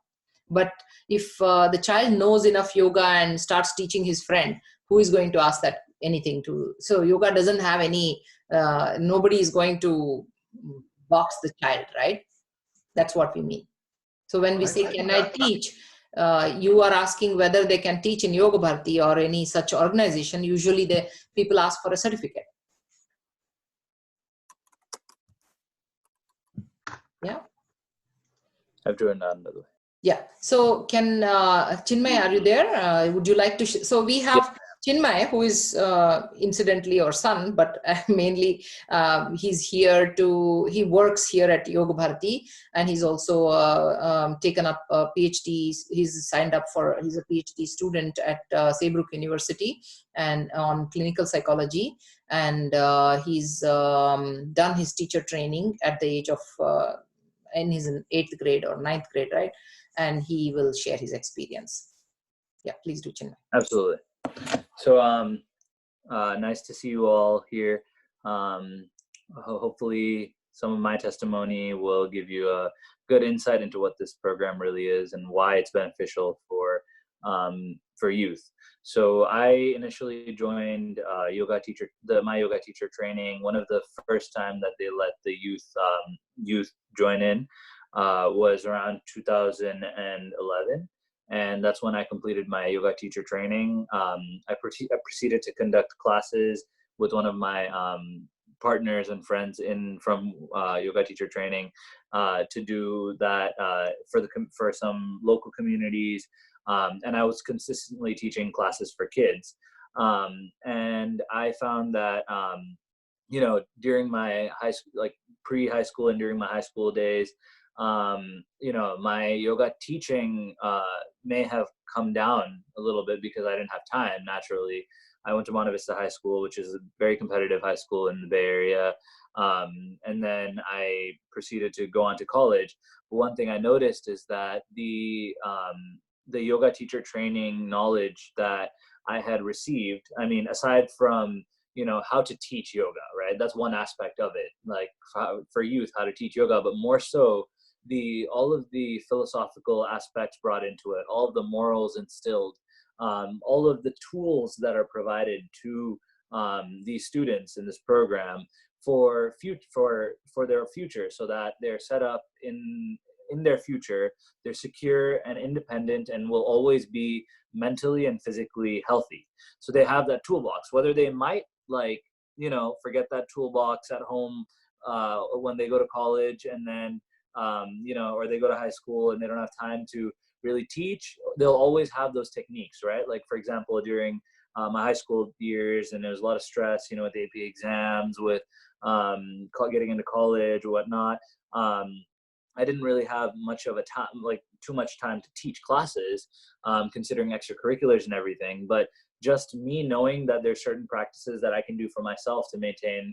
But if the child knows enough yoga and starts teaching his friend, who is going to ask that anything to? So yoga doesn't have any, nobody is going to box the child, right? That's what we mean. So when we I say, think can I teach? You are asking whether they can teach in Yoga Bharati or any such organization. Usually the people ask for a certificate. Yeah. I've joined on, by the way. Yeah. So can, Chinmay, are you there? Would you like to, so we have Chinmay, who is incidentally our son, but mainly he's here he works here at Yoga Bharati, and he's also taken up a PhD. He's signed up he's a PhD student at Saybrook University and on clinical psychology. And he's done his teacher training at the age of, and he's in 8th grade or 9th grade, right? And he will share his experience. Yeah, please do, Chinmay. Absolutely. So nice to see you all here. Hopefully some of my testimony will give you a good insight into what this program really is and why it's beneficial for youth. So I initially joined my yoga teacher training. One of the first time that they let the youth join in was around 2011. And that's when I completed my yoga teacher training. I proceeded to conduct classes with one of my partners and friends from yoga teacher training to do that for some local communities. And I was consistently teaching classes for kids. And I found that, during my high school, like pre-high school and during my high school days, my yoga teaching may have come down a little bit because I didn't have time. Naturally, I went to Monte Vista High School, which is a very competitive high school in the Bay Area, and then I proceeded to go on to college. But one thing I noticed is that the yoga teacher training knowledge that I had received, I mean, aside from how to teach yoga, right? That's one aspect of it, like for youth, how to teach yoga, but more so all of the philosophical aspects brought into it, all of the morals instilled, all of the tools that are provided to these students in this program for their future, so that they're set up in their future, they're secure and independent and will always be mentally and physically healthy. So they have that toolbox, whether they might forget that toolbox at home when they go to college, and then or they go to high school and they don't have time to really teach, they'll always have those techniques, right? Like, for example, during my high school years, and there was a lot of stress, with the AP exams, with getting into college or whatnot. I didn't really have much of too much time to teach classes, considering extracurriculars and everything. But just me knowing that there's certain practices that I can do for myself to maintain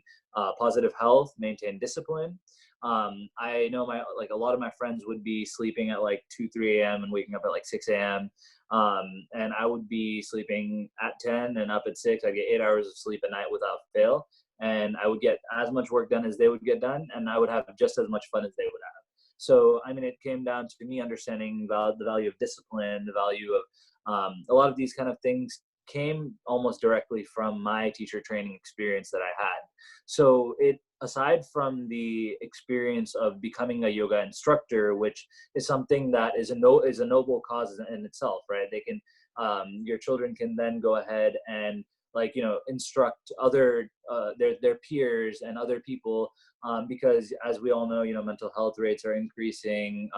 positive health, maintain discipline. I know a lot of my friends would be sleeping at like 2-3 a.m. and waking up at like 6 a.m. And I would be sleeping at 10 and up at 6. I'd get 8 hours of sleep a night without fail. And I would get as much work done as they would get done. And I would have just as much fun as they would have. So, I mean, it came down to me understanding the value of discipline, the value of a lot of these kind of things came almost directly from my teacher training experience that I had. So aside from the experience of becoming a yoga instructor, which is something that is a noble cause in itself, right? They can, your children can then go ahead and instruct other their peers and other people, because as we all know, mental health rates are increasing,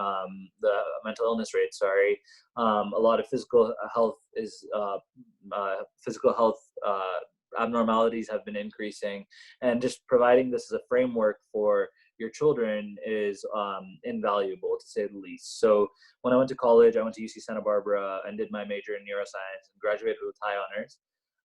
the mental illness rates, sorry, a lot of physical health abnormalities have been increasing, and just providing this as a framework for your children is invaluable, to say the least. So when I went to college, I went to UC Santa Barbara and did my major in neuroscience and graduated with high honors.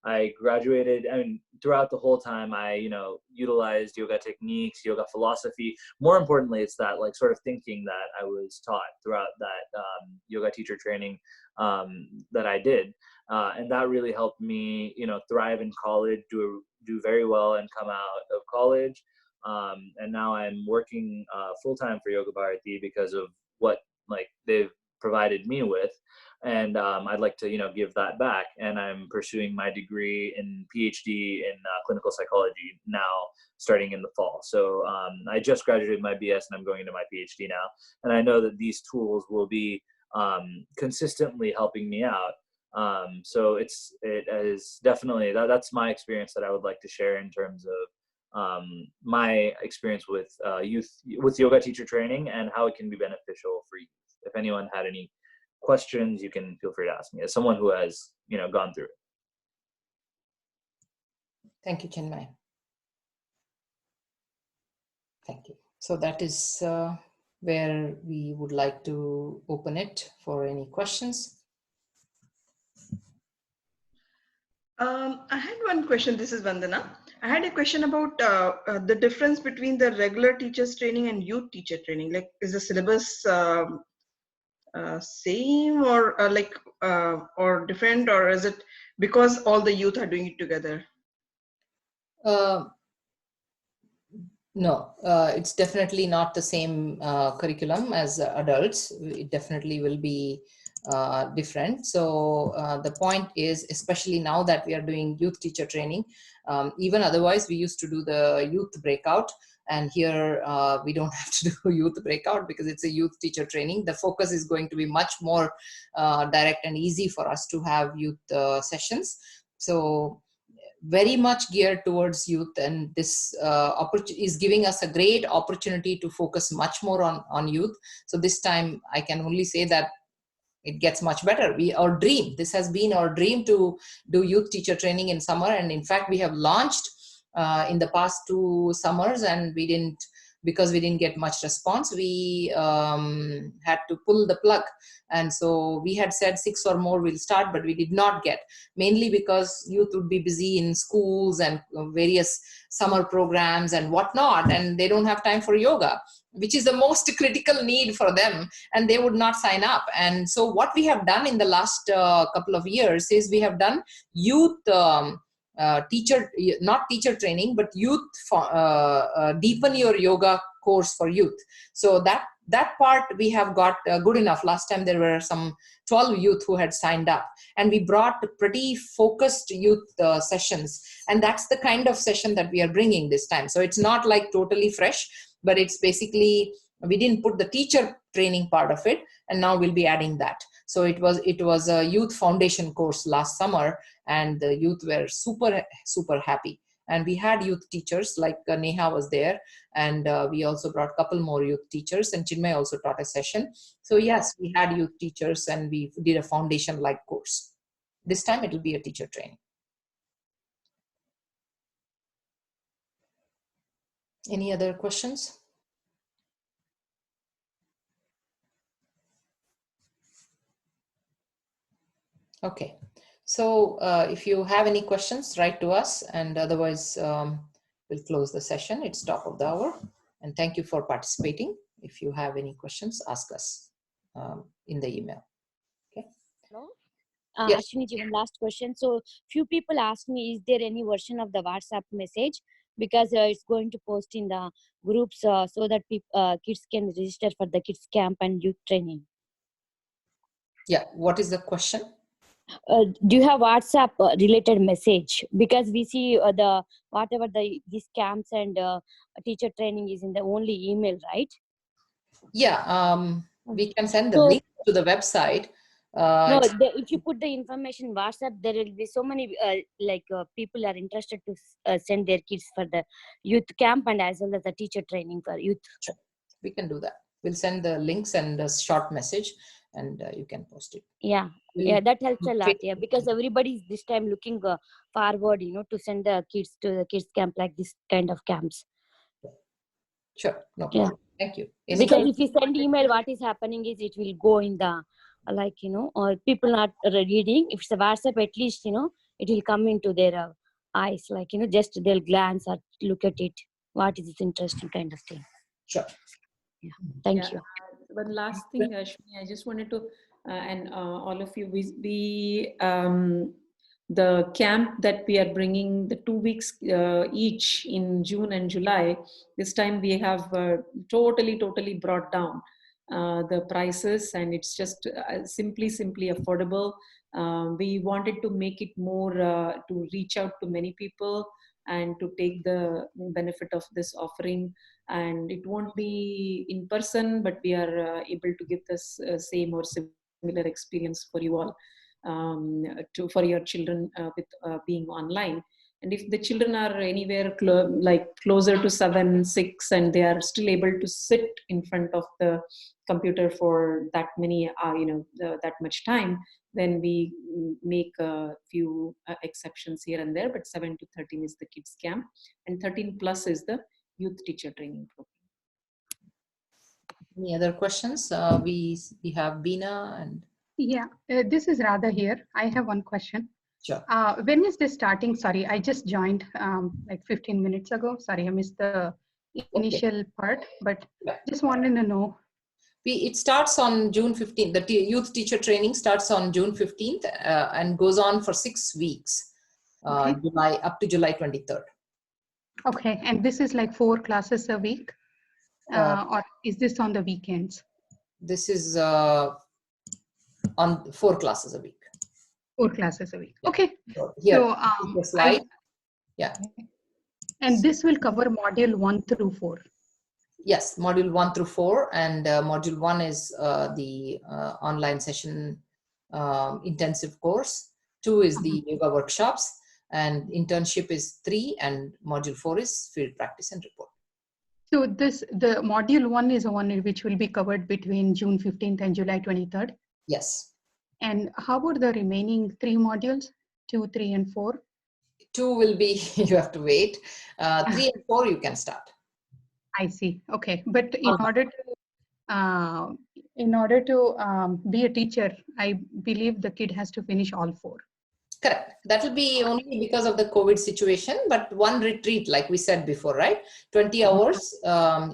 I graduated, and throughout the whole time, I, utilized yoga techniques, yoga philosophy. More importantly, it's that like sort of thinking that I was taught throughout that yoga teacher training that I did. And that really helped me, thrive in college, do very well and come out of college. And now I'm working full-time for Yoga Bharati because of what like they've provided me with. And I'd like to, give that back. And I'm pursuing my degree in PhD in clinical psychology now, starting in the fall. So I just graduated my BS and I'm going into my PhD now. And I know that these tools will be consistently helping me out. So it is definitely, that's my experience that I would like to share in terms of my experience with youth, with yoga teacher training, and how it can be beneficial for youth. If anyone had any questions, you can feel free to ask me as someone who has, gone through it. Thank you, Chinmay. Thank you. So that is where we would like to open it for any questions. I had one question. This is Vandana. I had a question about the difference between the regular teachers training and youth teacher training. Like, is the syllabus same or different, or is it because all the youth are doing it together? No, it's definitely not the same curriculum as adults. It definitely will be different. So the point is, especially now that we are doing youth teacher training, even otherwise we used to do the youth breakout, and here we don't have to do youth breakout because it's a youth teacher training. The focus is going to be much more direct and easy for us to have youth sessions. So very much geared towards youth, and this is giving us a great opportunity to focus much more on youth. So this time I can only say that it gets much better. This has been our dream to do youth teacher training in summer, and in fact we have launched in the past 2 summers, and because we didn't get much response, we had to pull the plug. And so we had said 6 or more will start, but we did not get, mainly because youth would be busy in schools and various summer programs and whatnot, and they don't have time for yoga, which is the most critical need for them, and they would not sign up. And so what we have done in the last couple of years is we have done youth not teacher training, but youth deepen your yoga course for youth. So that part we have got good enough. Last time there were some 12 youth who had signed up, and we brought pretty focused youth sessions, and that's the kind of session that we are bringing this time. So it's not like totally fresh, but it's basically, we didn't put the teacher training part of it, and now we'll be adding that. So it was a youth foundation course last summer, and the youth were super happy. And we had youth teachers like Neha was there, and we also brought a couple more youth teachers, and Chinmay also taught a session. So yes, we had youth teachers and we did a foundation like course. This time it will be a teacher training. Any other questions? Okay, so if you have any questions, write to us, and otherwise we'll close the session. It's top of the hour, and thank you for participating. If you have any questions, ask us in the email. Okay. Hello? Yes. Ashwini, one last question. So few people asked me, is there any version of the WhatsApp message? Because it's going to post in the groups so that kids can register for the kids camp and youth training. Yeah, what is the question? Do you have WhatsApp related message? Because we see these camps and teacher training is in the only email, right? Yeah, we can send the link to the website. If you put the information in WhatsApp, there will be so many people are interested to send their kids for the youth camp and as well as the teacher training for youth. Sure. We can do that. We'll send the links and a short message, and you can post it. Yeah, that helps a lot. Yeah, because everybody is this time looking forward, to send the kids to the kids camp, like this kind of camps. Sure, no problem. Thank you. Because if you send email, what is happening is it will go in the or people not reading. If it's a WhatsApp, at least it it will come into their eyes, like, just they'll glance or look at it. What is this interesting kind of thing? Sure. Yeah. Thank Yeah. you. One last thing, Ashwini, I just wanted to, and all of you, the camp that we are bringing, the 2 weeks each in June and July, this time we have totally brought down the prices, and it's just simply affordable. We wanted to make it more to reach out to many people and to take the benefit of this offering. And it won't be in person, but we are able to give this same or similar experience for you all, for your children with being online. And if the children are anywhere closer to 7, 6, and they are still able to sit in front of the computer for that many, that much time, then we make a few exceptions here and there. But 7 to 13 is the kids camp, and 13 plus is the youth teacher training program. Any other questions? We have Bina and. Yeah, this is Radha here. I have one question. Sure. When is this starting? Sorry, I just joined like 15 minutes ago. Sorry, I missed the initial part, but just wanted to know. It starts on June 15th. The youth teacher training starts on June 15th and goes on for 6 weeks, July up to July 23rd. Okay, and this is like 4 classes a week, or is this on the weekends? This is on 4 classes a week. 4 classes a week. Okay. So here, so the slide. Yeah. And this will cover module 1 through 4. Yes, module 1 through 4, and module 1 is the online session intensive course. 2 is the yoga workshops, and internship is 3, and module 4 is field practice and report. So the module 1 is the one which will be covered between June 15th and July 23rd? Yes. And how about the remaining 3 modules, 2, 3, and 4? 2 will be, you have to wait. 3 and 4 you can start. I see. Okay, but in order to be a teacher, I believe the kid has to finish all 4. Correct. That will be only because of the COVID situation, but one retreat, like we said before, right? 20 hours.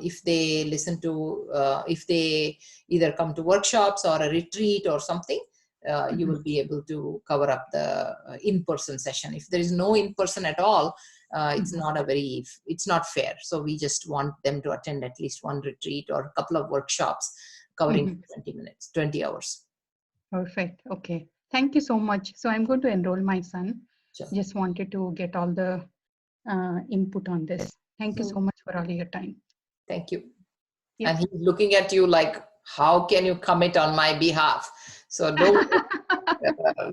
If they listen to, if they either come to workshops or a retreat or something, you will be able to cover up the in-person session. If there is no in-person at all, it's not fair. So we just want them to attend at least one retreat or a couple of workshops covering 20 hours. Perfect. Okay. Thank you so much. So I'm going to enroll my son. Sure. Just wanted to get all the input on this. Thank you so much for all your time. Thank you. Yeah. And he's looking at you like, how can you commit on my behalf? So don't,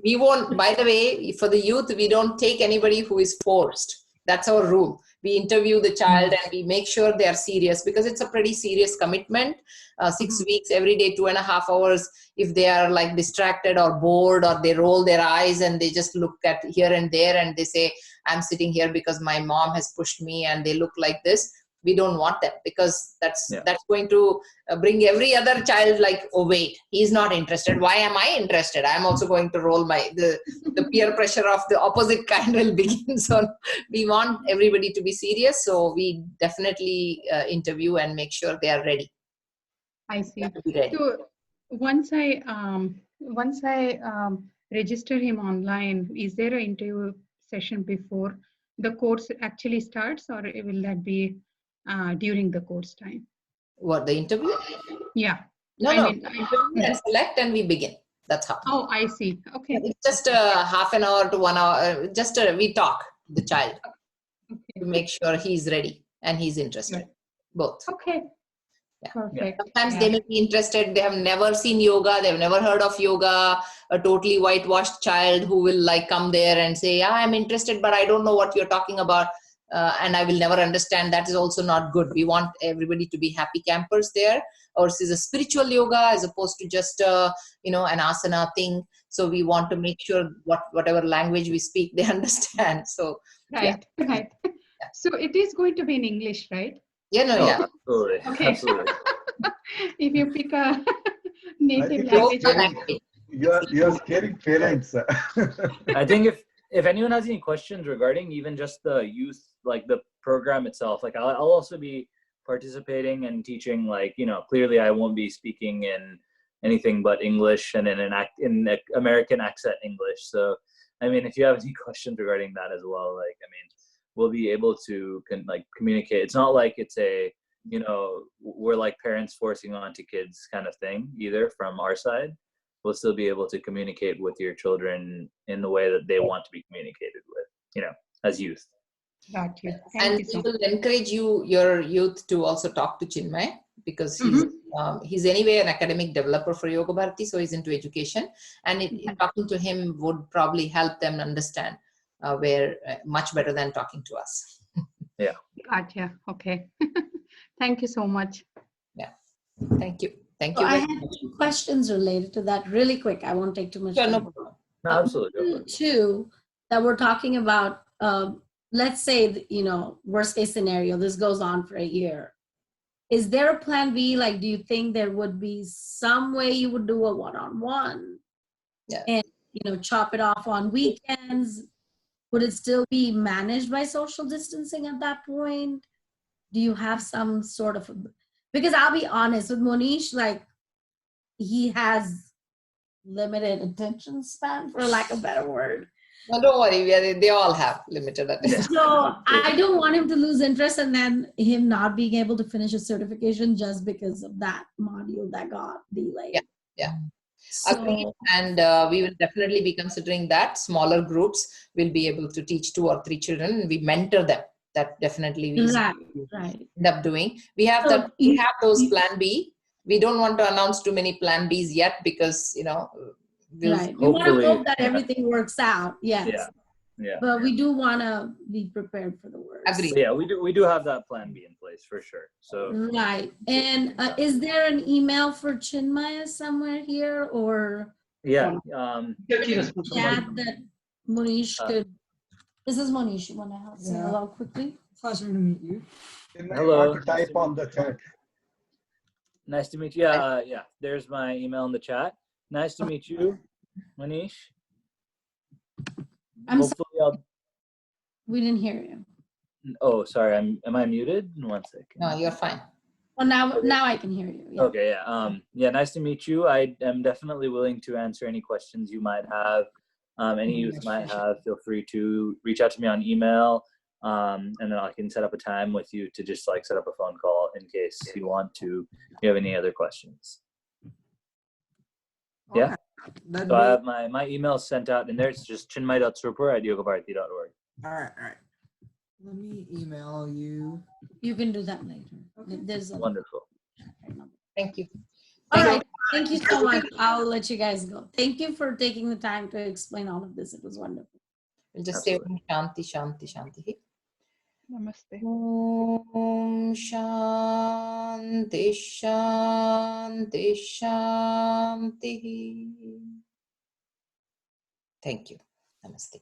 we won't, by the way, for the youth, we don't take anybody who is forced. That's our rule. We interview the child and we make sure they are serious, because it's a pretty serious commitment. 6 weeks, every day, 2.5 hours. If they are like distracted or bored, or they roll their eyes and they just look at here and there and they say, I'm sitting here because my mom has pushed me, and they look like this, we don't want them, because that's going to bring every other child like, oh wait, he's not interested, why am I interested? I'm also going to roll the peer pressure of the opposite kind will begin. So we want everybody to be serious, so we definitely interview and make sure they are ready. I see. So once I register him online, is there an interview session before the course actually starts, or will that be during the course time? What, the interview? Yeah. No, interview and select and we begin. That's how. Oh, I see. Okay. It's just half an hour to 1 hour. We talk to the child to make sure he's ready and he's interested. Both. Okay. Yeah. Perfect. Sometimes they may be interested. They have never seen yoga. They've never heard of yoga. A totally whitewashed child who will like come there and say, yeah, I'm interested, but I don't know what you're talking about. And I will never understand. That is also not good. We want everybody to be happy campers there. Ours is a spiritual yoga as opposed to just an asana thing. So we want to make sure whatever language we speak, they understand. So right. So it is going to be in English, right? Yeah. Absolutely. Okay. Absolutely. If you pick a native I think language. you're scaring parents. I think if anyone has any questions regarding even just the youth, like the program itself, like I'll also be participating and teaching. Like, you know, clearly I won't be speaking in anything but English and in American accent English. So, I mean, if you have any questions regarding that as well, like, I mean, we'll be able to communicate. It's not like it's a, you know, we're like parents forcing onto kids kind of thing either from our side. We'll still be able to communicate with your children in the way that they want to be communicated with, you know, as youth. Got you. And Thank you we so will encourage your youth to also talk to Chinmay, because he's anyway an academic developer for Yoga Bharati, so he's into education, and talking to him would probably help them understand where much better than talking to us. Yeah. Gotcha. Okay. Thank you so much. Yeah. Thank you. Thank So you I very have much. 2 questions related to that really quick. I won't take too much Sure, no time. problem. No, absolutely. Two, that we're talking about, let's say, you know, worst case scenario, this goes on for a year. Is there a plan B? Like, do you think there would be some way you would do a one-on-one? Yeah. And, you know, chop it off on weekends? Would it still be managed by social distancing at that point? Do you have some sort of, because I'll be honest with Monish, like, he has limited attention span, for lack of a better word. No, don't worry. They all have limited attention. So I don't want him to lose interest and then him not being able to finish his certification just because of that module that got delayed. Yeah. So, Agreed. And we will definitely be considering that. Smaller groups will be able to teach 2 or 3 children. We mentor them. That definitely we right. end up doing. We have So we have those plan B. We don't want to announce too many plan Bs yet, because, you know, right. We want to hope that everything works out. Yes. Yeah. But we do want to be prepared for the worst. Agreed. Yeah, we do have that plan B in place for sure. So Right. And is there an email for Chinmaya somewhere here, or yeah, chat that Monish could? This is Monish. You want to say hello quickly? Pleasure to meet you. hello. Want to type on the chat. Nice to meet you. Yeah, there's my email in the chat. Nice to meet you, Manish. I'm Hopefully sorry. We didn't hear you. Oh, sorry. Am I muted? 1 second. No, you're fine. Well, now I can hear you. Yeah. Okay, yeah. Yeah, nice to meet you. I am definitely willing to answer any questions you might have. Any youth might have. Feel free to reach out to me on email, and then I can set up a time with you to just like set up a phone call in case you want to. If you have any other questions. Yeah. So I have my email sent out in there. It's just chinmay.surpur@yogabharati.org. All right. Let me email you. You can do that later. Okay. There's a Wonderful. Thank you. All right. Thank you so much. I'll let you guys go. Thank you for taking the time to explain all of this. It was wonderful. We'll just say Shanti, Shanti, Shanti. Namaste. Om Shanti, Shanti, Shanti. Thank you. Namaste.